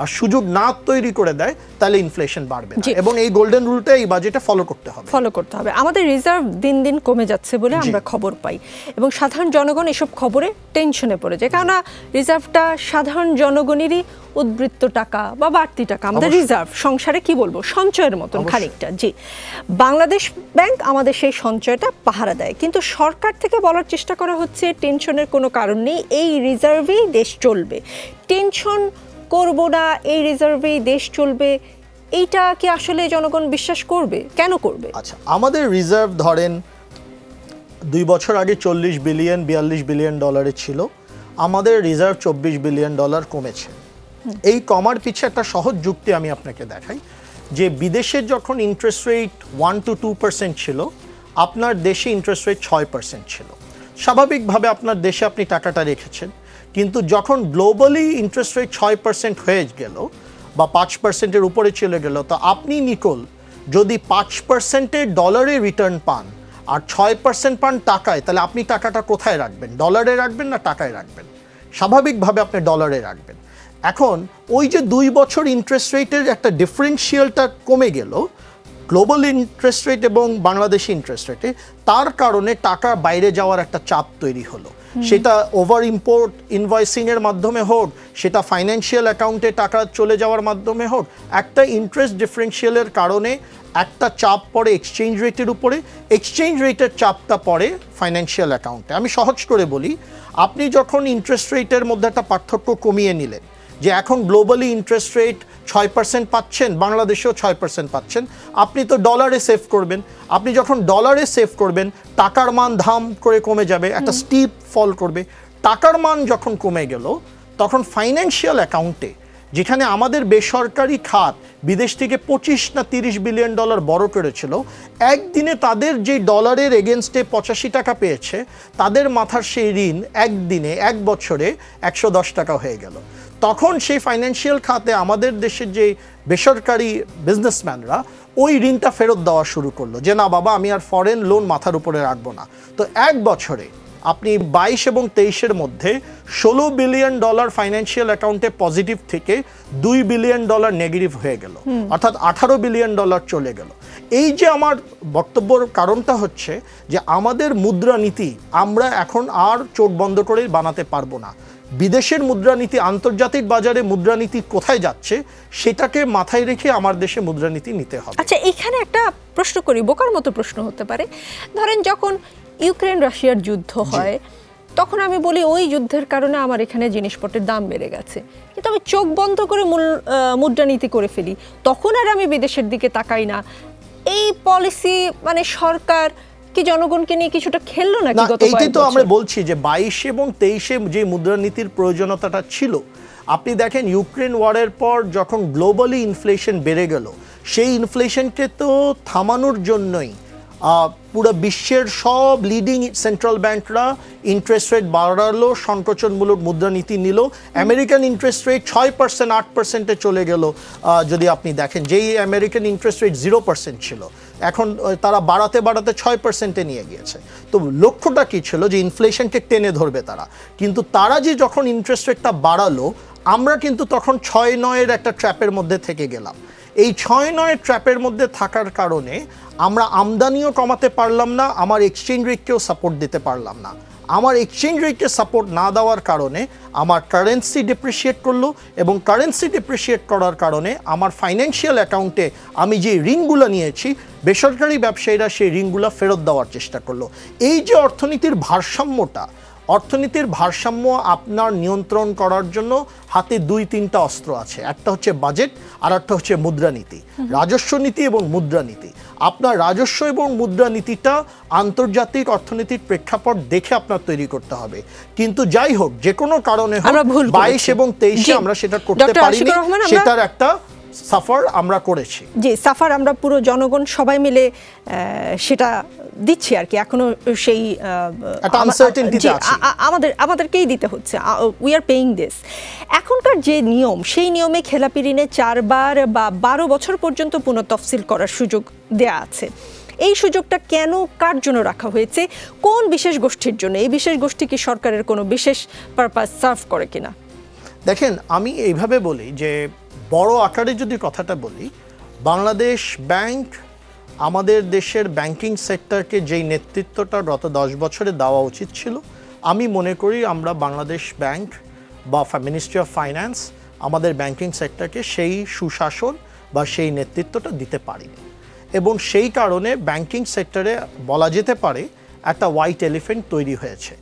আর সুযোগ না তৈরি করে দেয়, তাহলে ইনফ্লেশন বাড়বে না, এবং এই গোল্ডেন রুলটা এই বাজেটে ফলো করতে হবে। আমাদের রিজার্ভ দিন দিন কমে যাচ্ছে বলে আমরা খবর পাই, এবং সাধারণ জনগণ এসব খবরে টেনশনে পড়ে যায়, কেননা রিজার্ভটা সাধারণ জনগণেরই উদ্বৃত্ত টাকা বা বাড়তি টাকা, আমাদের রিজার্ভ সংসারে কি বলবো সঞ্চয়ের মতন খানিকটা। জি, বাংলাদেশ ব্যাংক আমাদের সেই সঞ্চয়টা পাহারা দেয়, কিন্তু সরকার থেকে বলার চেষ্টা করা হচ্ছে টেনশনের কোনো কারণ নেই, এই রিজার্ভেই দেশ চলবে, টেনশন করব না, এই রিজার্ভেই দেশ চলবে, এইটা কি আসলে জনগণ বিশ্বাস করবে? কেন করবে? আচ্ছা, আমাদের রিজার্ভ ধরেন 2 বছর আগে 40 বিলিয়ন 42 বিলিয়ন ডলারে ছিল, আমাদের রিজার্ভ 24 বিলিয়ন ডলার কমেছে। এই কমার পিছে একটা সহজ যুক্তি আমি আপনাকে দেখাই, যে বিদেশে যখন ইন্টারেস্ট রেট 1 to 2% ছিল, আপনার দেশে ইন্টারেস্ট রেট 6% ছিল। স্বাভাবিকভাবে আপনার দেশে আপনি টাকাটা রেখেছেন, কিন্তু যখন গ্লোবালি ইন্টারেস্ট রেট 6% হয়ে গেল বা 5%-এর উপরে চলে গেল, তো আপনি নিকোল যদি 5%-এর ডলারে রিটার্ন পান আর 6% পান টাকায়, তাহলে আপনি টাকাটা কোথায় রাখবেন? ডলারে রাখবেন না টাকায় রাখবেন? স্বাভাবিকভাবে আপনি ডলারে রাখবেন। এখন ওই যে 2 বছর ইন্টারেস্ট রেটের একটা ডিফারেন্সিয়ালটা কমে গেল গ্লোবাল ইন্টারেস্ট রেট এবং বাংলাদেশি ইন্টারেস্ট রেটে, তার কারণে টাকা বাইরে যাওয়ার একটা চাপ তৈরি হলো। সেটা ওভার ইম্পোর্ট ইনভয়েসিংয়ের মাধ্যমে হোক, সেটা ফাইন্যান্সিয়াল অ্যাকাউন্টে টাকা চলে যাওয়ার মাধ্যমে হোক, একটা ইন্টারেস্ট ডিফারেন্সিয়ালের কারণে একটা চাপ পড়ে এক্সচেঞ্জ রেটের উপরে, এক্সচেঞ্জ রেটের চাপটা পড়ে ফাইন্যান্সিয়াল অ্যাকাউন্টে। আমি সহজ করে বলি, আপনি যখন ইন্টারেস্ট রেটের মধ্যে একটা পার্থক্য কমিয়ে নিলেন, যে এখন গ্লোবালি ইন্টারেস্ট রেট 6% পাচ্ছেন, বাংলাদেশেও 6% পাচ্ছেন, আপনি তো ডলারে সেভ করবেন। আপনি যখন ডলারে সেভ করবেন, টাকার মান ধাম করে কমে যাবে, একটা স্টিপ ফল করবে। টাকার মান যখন কমে গেল, তখন ফাইন্যান্সিয়াল অ্যাকাউন্টে, যেখানে আমাদের বেসরকারি খাত বিদেশ থেকে 25 না 30 বিলিয়ন ডলার বড় করেছিল, একদিনে তাদের যে ডলারের এগেনস্টে 85 টাকা পেয়েছে, তাদের মাথার সেই ঋণ একদিনে 1 বছরে 110 টাকা হয়ে গেল। তখন সেই ফাইন্যান্সিয়াল খাতে আমাদের দেশের যে বেসরকারি বিজনেসম্যানরা ওই ঋণটা ফেরত দেওয়া শুরু করলো, যে না বাবা, আমি আর ফরেন লোন মাথার উপরে রাখবো না। তো 1 বছরে আপনি 22 এবং 23-এর মধ্যে 16 বিলিয়ন ডলার ফাইন্যান্সিয়াল অ্যাকাউন্টে পজিটিভ থেকে 2 বিলিয়ন ডলার নেগেটিভ হয়ে গেল, অর্থাৎ 18 বিলিয়ন ডলার চলে গেল। এই যে আমার বক্তব্যের কারণটা হচ্ছে যে আমাদের মুদ্রানীতি আমরা এখন আর চোখ বন্ধ করে বানাতে পারবো না। বিদেশের মুদ্রানীতি, আন্তর্জাতিক বাজারে মুদ্রানীতি কোথায় যাচ্ছে, সেটাকে মাথায় রেখে আমার দেশে মুদ্রানীতি নিতে হবে। আচ্ছা, এখানে একটা প্রশ্ন করি, বোকার মতো প্রশ্ন হতে পারে। ধরেন যখন ইউক্রেন রাশিয়ার যুদ্ধ হয়, তখন আমি বলি ওই যুদ্ধের কারণে আমার এখানে জিনিসপত্রের দাম বেড়ে গেছে, কিন্তু আমি চোখ বন্ধ করে মুদ্রানীতি করে ফেলি, তখন আর আমি বিদেশের দিকে তাকাই না। এই পলিসি মানে সরকার কি জনগণকে নিয়ে কিছুটা খেললো নাকি? এইটাই তো আমরা বলছি যে 22 এবং 23-এ যে মুদ্রানীতির প্রয়োজনীয়তাটা ছিল, আপনি দেখেন ইউক্রেন ওয়ারের পর যখন গ্লোবালি ইনফ্লেশন বেড়ে গেল, সেই ইনফ্লেশনকে তো থামানোর জন্যই পুরো বিশ্বের সব লিডিং সেন্ট্রাল ব্যাংকরা ইন্টারেস্ট রেট বাড়ালো, সংকোচনমূলক মুদ্রানীতি নিল। আমেরিকান ইন্টারেস্ট রেট 6%, 8%-এ চলে গেল। যদি আপনি দেখেন, যেই আমেরিকান ইন্টারেস্ট রেট 0% ছিল, এখন তারা বাড়াতে বাড়াতে 6%-এ নিয়ে গিয়েছে। তো লক্ষ্যটা কী ছিল? যে ইনফ্লেশনকে টেনে ধরবে তারা। কিন্তু তারা যে যখন ইন্টারেস্ট রেটটা বাড়ালো, আমরা কিন্তু তখন 6-9-এর একটা ট্র্যাপের মধ্যে থেকে গেলাম। এই 6-9 ট্র্যাপের মধ্যে থাকার কারণে আমরা আমদানিও কমাতে পারলাম না, আমার এক্সচেঞ্জ রেটকেও সাপোর্ট দিতে পারলাম না। আমার এক্সচেঞ্জ রেটকে সাপোর্ট না দেওয়ার কারণে আমার কারেন্সি ডিপ্রিশিয়েট করলো, এবং কারেন্সি ডিপ্রিশিয়েট করার কারণে আমার ফাইন্যান্সিয়াল অ্যাকাউন্টে আমি যে ঋণগুলো নিয়েছি, বেসরকারি ব্যবসায়ীরা সেই ঋণগুলো ফেরত দেওয়ার চেষ্টা করলো। এই যে অর্থনীতির ভারসাম্য আপনার নিয়ন্ত্রণ করার জন্য হাতে 2-3টা অস্ত্র আছে। একটা হচ্ছে বাজেট, আর একটা হচ্ছে মুদ্রানীতি, রাজস্ব নীতি এবং মুদ্রানীতি। আপনার রাজস্ব এবং মুদ্রানীতিটা আন্তর্জাতিক অর্থনীতির প্রেক্ষাপট দেখে আপনার তৈরি করতে হবে। কিন্তু যাই হোক, যে কোনো কারণে 22 এবং 23-এ আমরা সেটা করতে পারিনি, সেটার একটা সাফার আমরা করেছি। জি, সাফার আমরা পুরো জনগণ সবাই মিলে সেটা দিচ্ছি আর কি। এখনো সেই আমাদেরকেই দিতে হচ্ছে, উই আর পেইং দিস। এখনকার যে নিয়ম, সেই নিয়মে খেলাপি ঋণে 4 বার বা 12 বছর পর্যন্ত পুনঃতফসিল করার সুযোগ দেয়া আছে। এই সুযোগটা কেন, কার জন্য রাখা হয়েছে, কোন বিশেষ গোষ্ঠীর জন্য? এই বিশেষ গোষ্ঠী কি সরকারের কোনো বিশেষ পারপাস সার্ভ করে কিনা? দেখেন, আমি এইভাবে বলি যে বড় আকারে যদি কথাটা বলি, বাংলাদেশ ব্যাংক আমাদের দেশের ব্যাংকিং সেক্টরকে যেই নেতৃত্বটা গত 10 বছরে দেওয়া উচিত ছিল, আমি মনে করি আমরা বাংলাদেশ ব্যাংক বা মিনিস্ট্রি অফ ফাইন্যান্স আমাদের ব্যাংকিং সেক্টরকে সেই সুশাসন বা সেই নেতৃত্বটা দিতে পারিনি। এবং সেই কারণে ব্যাংকিং সেক্টরে বলা যেতে পারে একটা হোয়াইট এলিফ্যান্ট তৈরি হয়েছে।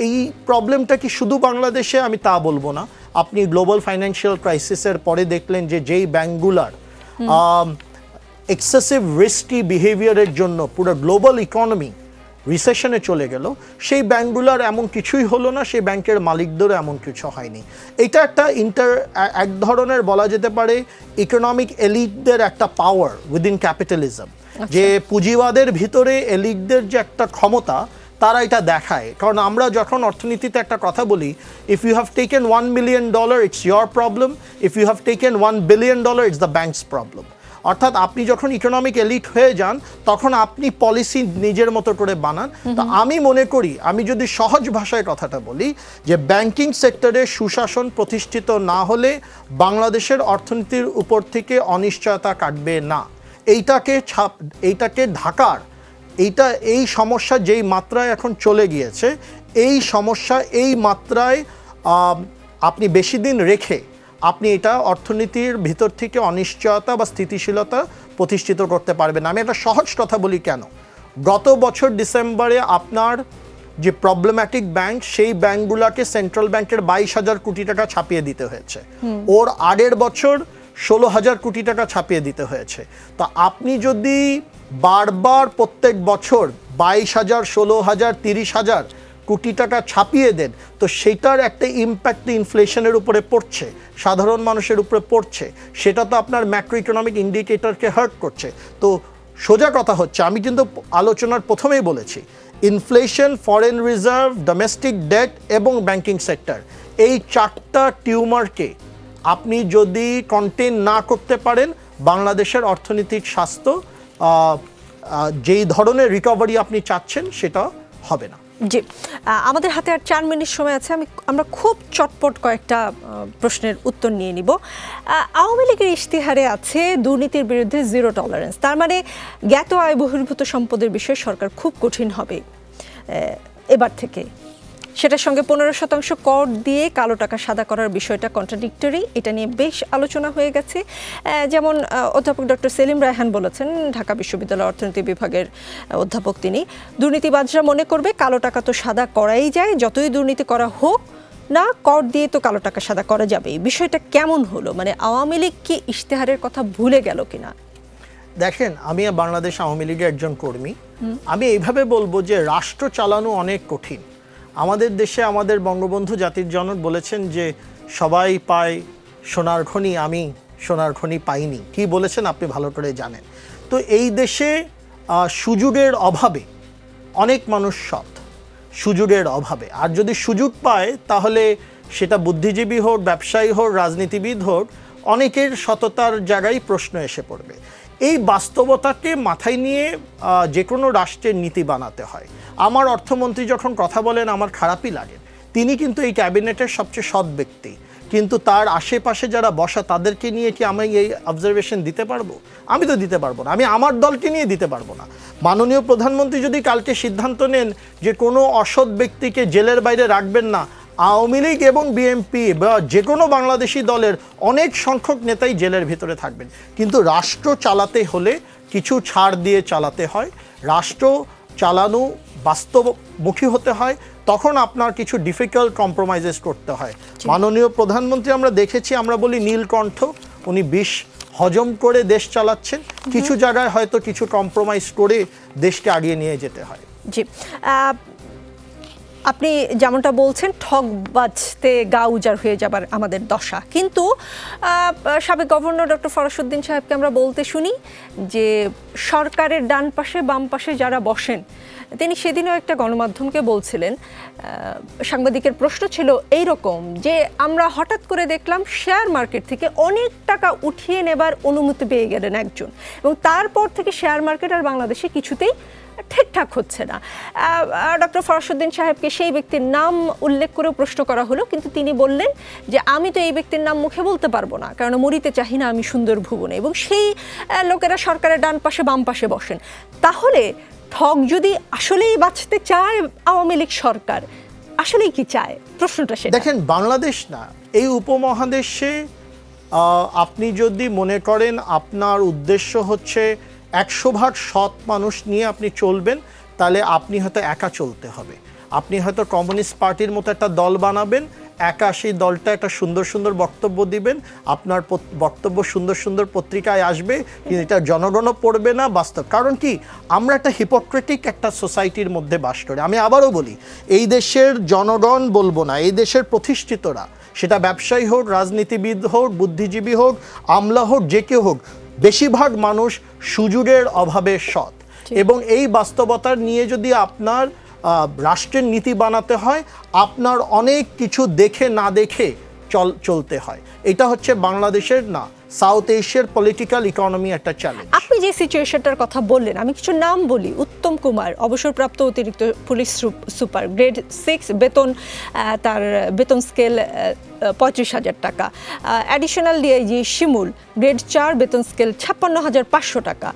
এই প্রবলেমটা কি শুধু বাংলাদেশে? আমি তা বলবো না। আপনি গ্লোবাল ফাইন্যান্সিয়াল ক্রাইসিসের পরে দেখলেন যে যেই ব্যাংকগুলার এক্সেসিভ রিস্কি বিহেভিয়ারের জন্য পুরো গ্লোবাল ইকোনমি রিসেশনে চলে গেল, সেই ব্যাংকগুলোর এমন কিছুই হলো না, সেই ব্যাংকের মালিকদেরও এমন কিছু হয়নি। এটা একটা এক ধরনের বলা যেতে পারে ইকোনমিক এলিটদের একটা পাওয়ার উইদিন ক্যাপিটালিজম, যে পুঁজিবাদের ভিতরে এলিটদের যে একটা ক্ষমতা, তারা এটা দেখায়। কারণ আমরা যখন অর্থনীতিতে একটা কথা বলি, if you have taken $1 million it's your problem, if you have taken $1 billion it's the banks problem. অর্থাৎ আপনি যখন ইকোনমিক এলিট হয়ে যান, তখন আপনি পলিসি নিজের মতো করে বানান। তো আমি মনে করি, আমি যদি সহজ ভাষায় কথাটা বলি, যে ব্যাংকিং সেক্টরে সুশাসন প্রতিষ্ঠিত না হলে বাংলাদেশের অর্থনীতির উপর থেকে অনিশ্চয়তা কাটবে না। এইটাকে ঢাকার এই সমস্যা যেই মাত্রায় এখন চলে গিয়েছে, এই সমস্যা এই মাত্রায় আপনি বেশি দিন রেখে আপনি এটা অর্থনীতির ভিতর থেকে অনিশ্চয়তা বা স্থিতিশীলতা প্রতিষ্ঠিত করতে পারবেন। আমি একটা সহজ কথা বলি কেন। গত বছর ডিসেম্বরে আপনার যে প্রবলেম্যাটিক ব্যাংক, সেই ব্যাংকগুলোকে সেন্ট্রাল ব্যাংকের 22,000 কোটি টাকা ছাপিয়ে দিতে হয়েছে। ওর আগের বছর 16,000 কোটি টাকা ছাপিয়ে দিতে হয়েছে। তো আপনি যদি বারবার প্রত্যেক বছর 22,000, 16,000, 30,000 কোটি টাকা ছাপিয়ে দেন, তো সেটার একটা ইম্প্যাক্ট ইনফ্লেশনের উপরে পড়ছে, সাধারণ মানুষের উপরে পড়ছে। সেটা তো আপনার ম্যাক্রো ইকোনমিক ইন্ডিকেটরকে হার্ট করছে। তো সোজা কথা হচ্ছে, আমি কিন্তু আলোচনার প্রথমেই বলেছি, inflation, foreign reserve, domestic debt এবং ব্যাংকিং সেক্টর, এই 4টা টিউমারকে আপনি যদি কন্টেন না করতে পারেন, বাংলাদেশের অর্থনৈতিক স্বাস্থ্য যেই ধরনের রিকভারি আপনি চাচ্ছেন সেটা হবে না। জি, আমাদের হাতে আর 4 মিনিট সময় আছে। আমরা খুব চটপট কয়েকটা প্রশ্নের উত্তর নিয়ে নিব। আওয়ামী লীগের ইশতেহারে আছে দুর্নীতির বিরুদ্ধে 0 টলারেন্স। তার মানে জ্ঞাত আয় বহির্ভূত সম্পদের বিষয়ে সরকার খুব কঠিন হবে এবার থেকে। সেটার সঙ্গে 15% কর দিয়ে কালো টাকা সাদা করার বিষয়টা কন্ট্রাডিক্টরি। এটা নিয়ে বেশ আলোচনা হয়ে গেছে। যেমন অধ্যাপক ডক্টর সেলিম রায়হান বলেছেন, ঢাকা বিশ্ববিদ্যালয় অর্থনীতি বিভাগের অধ্যাপক, তিনি দুর্নীতিবাজরা মনে করবে কালো টাকা তো সাদা করাই যায়, যতই দুর্নীতি করা হোক না, কর দিয়ে তো কালো টাকা সাদা করা যাবে। এই বিষয়টা কেমন হলো? মানে আওয়ামী লীগ কি ইশতেহারের কথা ভুলে গেল কিনা? দেখেন, আমি বাংলাদেশ আওয়ামী লীগের একজন কর্মী। আমি এইভাবে বলবো যে রাষ্ট্র চালানো অনেক কঠিন। আমাদের দেশে আমাদের বঙ্গবন্ধু জাতির জনক বলেছেন যে সবাই পায় সোনার খনি, আমি সোনার খনি পাইনি। কি বলেছেন আপনি ভালো করে জানেন। তো এই দেশে সুযোগের অভাবে অনেক মানুষ সৎ, সুযোগের অভাবে। আর যদি সুযোগ পায় তাহলে সেটা বুদ্ধিজীবী হোক, ব্যবসায়ী হোক, রাজনীতিবিদ হোক, অনেকের সততার জায়গায় প্রশ্ন এসে পড়বে। এই বাস্তবতাকে মাথায় নিয়ে যে কোনো রাষ্ট্রের নীতি বানাতে হয়। আমার অর্থমন্ত্রী যখন কথা বলেন আমার খারাপই লাগে। তিনি কিন্তু এই ক্যাবিনেটের সবচেয়ে সৎ ব্যক্তি, কিন্তু তার আশেপাশে যারা বসা তাদেরকে নিয়ে কি আমি এই অবজারভেশন দিতে পারবো? আমি তো দিতে পারবো না, আমি আমার দলকে নিয়ে দিতে পারবো না। মাননীয় প্রধানমন্ত্রী যদি কালকে সিদ্ধান্ত নেন যে কোনো অসৎ ব্যক্তিকে জেলের বাইরে রাখবেন না, আওয়ামী লীগ এবং বিএনপি বা যে কোনো বাংলাদেশি দলের অনেক সংখ্যক নেতাই জেলের ভিতরে থাকবেন। কিন্তু রাষ্ট্র চালাতে হলে কিছু ছাড় দিয়ে চালাতে হয়, রাষ্ট্র চালানো বাস্তবমুখী হতে হয়, তখন আপনার কিছু ডিফিকাল্ট কম্প্রোমাইজেস করতে হয়। মাননীয় প্রধানমন্ত্রী আমরা দেখেছি, আমরা বলি নীলকণ্ঠ, উনি বিষ হজম করে দেশ চালাচ্ছেন। কিছু জায়গায় হয়তো কিছু কম্প্রোমাইজ করে দেশকে আগিয়ে নিয়ে যেতে হয়। জি, আপনি যেমনটা বলছেন ঠক বাজতে গা উজাড় হয়ে যাবার আমাদের দশা, কিন্তু সাবেক গভর্নর ডক্টর ফরাসউদ্দিন সাহেবকে আমরা বলতে শুনি যে সরকারের ডান পাশে বাম পাশে যারা বসেন, তিনি সেদিনও একটা গণমাধ্যমকে বলছিলেন, সাংবাদিকের প্রশ্ন ছিল এই রকম যে আমরা হঠাৎ করে দেখলাম শেয়ার মার্কেট থেকে অনেক টাকা উঠিয়ে নেবার অনুমতি পেয়ে গেলেন একজন, এবং তারপর থেকে শেয়ার মার্কেট আর বাংলাদেশে কিছুতেই ঠিকঠাক হচ্ছে না। ডক্টর ফরাসউদ্দিন সাহেবকে সেই ব্যক্তির নাম উল্লেখ করেও প্রশ্ন করা হলো, কিন্তু তিনি বললেন যে আমি তো এই ব্যক্তির নাম মুখে বলতে পারবো না, কারণ মরিতে চাহি না আমি সুন্দর ভুবনে, এবং সেই লোকেরা সরকারের ডান পাশে বাম পাশে বসেন। তাহলে ঠক যদি আসলেই বাঁচতে চায় আওয়ামী লীগ সরকার, আসলেই কি চায়? প্রশ্নটা সেটা। দেখেন, বাংলাদেশ না, এই উপমহাদেশে আপনি যদি মনে করেন আপনার উদ্দেশ্য হচ্ছে 100% সৎ মানুষ নিয়ে আপনি চলবেন, তাহলে আপনি হয়তো একা চলতে হবে। আপনি হয়তো কমিউনিস্ট পার্টির মতো একটা দল বানাবেন, একা সেই দলটা একটা সুন্দর সুন্দর বক্তব্য দিবেন, আপনার বক্তব্য সুন্দর সুন্দর পত্রিকায় আসবে, কিন্তু এটা জনগণও পড়বে না বাস্তব। কারণ কি, আমরা একটা হিপোক্রেটিক একটা সোসাইটির মধ্যে বাস করি। আমি আবারও বলি, এই দেশের জনগণ বলবো না, এই দেশের প্রতিষ্ঠিতরা, সেটা ব্যবসায়ী হোক, রাজনীতিবিদ হোক, বুদ্ধিজীবী হোক, আমলা হোক, যে কেউ হোক, বেশিরভাগ মানুষ সুযোগের অভাবে সৎ। এবং এই বাস্তবতার নিয়ে যদি আপনার রাষ্ট্রের নীতি বানাতে হয়, আপনার অনেক কিছু দেখে না দেখে চলতে হয়। এটা হচ্ছে বাংলাদেশের না, সাউথ এশিয়ার পলিটিক্যাল ইকোনমি একটা চ্যালেঞ্জ। আপনি যে সিচুয়েশনটার কথা বললেন, আমি কিছু নাম বলি। উত্তম কুমার, অবসরপ্রাপ্ত অতিরিক্ত পুলিশ সুপার, গ্রেড 6 বেতন, তার বেতন স্কেল 35,000 টাকা। অ্যাডিশনাল ডিআইজি শিমুল, গ্রেড 4, বেতন স্কেল 56,500 টাকা।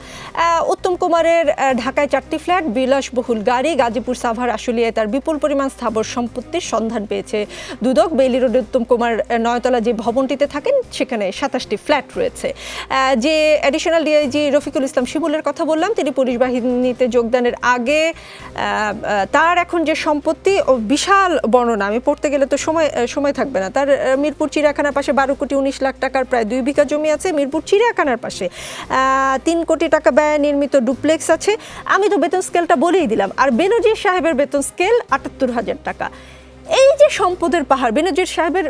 উত্তম কুমারের ঢাকায় 4টি ফ্ল্যাট, বিলাসবহুল গাড়ি, গাজীপুর সাভার আশুলিয়ায় তার বিপুল পরিমাণ স্থাবর সম্পত্তির সন্ধান পেয়েছে দুদক। বেইলি রোডে উত্তম কুমার নয়তলা যে ভবনটিতে থাকেন সেখানে 27টি ফ্ল্যাট রয়েছে। যে অ্যাডিশনাল ডিআইজি রফিকুল ইসলাম শিমুলের কথা বললাম, তিনি পুলিশ বাহিনীতে যোগদানের আগে তার এখন যে সম্পত্তি, বিশাল বর্ণনা, আমি পড়তে গেলে তো সময় থাকবে না। তার মিরপুর চিড়িয়াখানার পাশে 12 কোটি 19 লাখ টাকার প্রায় 2 বিঘা জমি আছে। মিরপুর চিড়িয়াখানার পাশে 3 কোটি টাকা ব্যয় নির্মিত ডুপ্লেক্স আছে। আমি তো বেতন স্কেলটা বলেই দিলাম। আর বেনজির সাহেবের বেতন স্কেল 78,000 টাকা। এই যে সম্পদের পাহাড়, বেনজির সাহেবের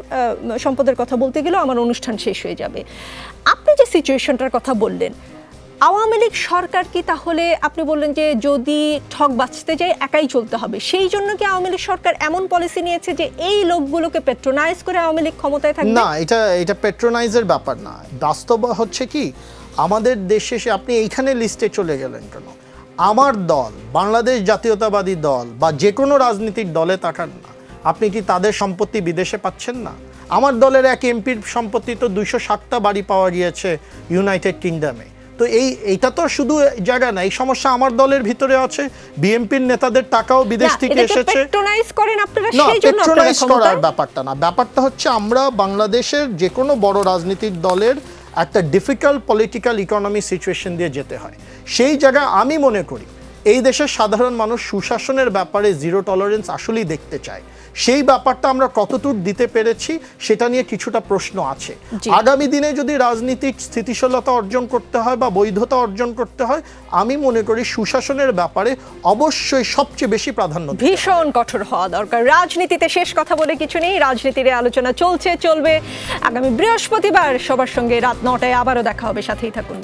সম্পদের কথা বলতে গেলেও আমার অনুষ্ঠান শেষ হয়ে যাবে। আপনি যে সিচুয়েশনটার কথা বললেন, আওয়ামী লীগ সরকার কি তাহলে, আপনি বললেন যে যদি ঠক বাঁচতে যায় একাই চলতে হবে, সেই জন্য কি আওয়ামী লীগ সরকার এমন পলিসি নিয়েছে যে এই লোকগুলোকে পেট্রোনাইজ করে আওয়ামী লীগ ক্ষমতায় থাকবে? না, এটা পেট্রোনাইজের ব্যাপার না। বাস্তব হচ্ছে কি, আমাদের দেশে আপনি এইখানে লিস্টে চলে গেলেন কেন? আমার দল, বাংলাদেশ জাতীয়তাবাদী দল বা যে কোনো রাজনীতির দলে তাকান না, আপনি কি তাদের সম্পত্তি বিদেশে পাচ্ছেন না? আমার দলের এক এমপির সম্পত্তি তো 260টা বাড়ি পাওয়া গিয়েছে ইউনাইটেড কিংডমে। তো এইটা তো শুধু জায়গা না, এই সমস্যা আমার দলের ভিতরে আছে। বিএনপির নেতাদের টাকাও বিদেশ থেকে এসেছে। পেট্রোনাইজ করেন আপনারা, না, সেই জন্য পেট্রোনাইজ করার ব্যাপারটা না। ব্যাপারটা হচ্ছে আমরা বাংলাদেশের যে কোনো বড় রাজনীতিক দলের একটা ডিফিকাল্ট পলিটিক্যাল ইকোনমি সিচুয়েশন দিয়ে যেতে হয়। সেই জায়গায় আমি মনে করি এই দেশের সাধারণ মানুষ সুশাসনের ব্যাপারে জিরো টলারেন্স আসলেই দেখতে চায়। সেই ব্যাপারটা আমরা কতটুকু দিতে পেরেছি সেটা নিয়ে কিছুটা প্রশ্ন আছে। আগামী দিনে যদি রাজনীতিক স্থিতিশীলতা অর্জন করতে হয় বা বৈধতা অর্জন করতে হয়, আমি মনে করি সুশাসনের ব্যাপারে অবশ্যই সবচেয়ে বেশি প্রাধান্য, ভীষণ কঠোর হওয়া দরকার। রাজনীতিতে শেষ কথা বলে কিছু নেই, রাজনীতির আলোচনা চলবে। আগামী বৃহস্পতিবার সবার সঙ্গে রাত 9টায় আবারও দেখা হবে, সাথেই থাকুন।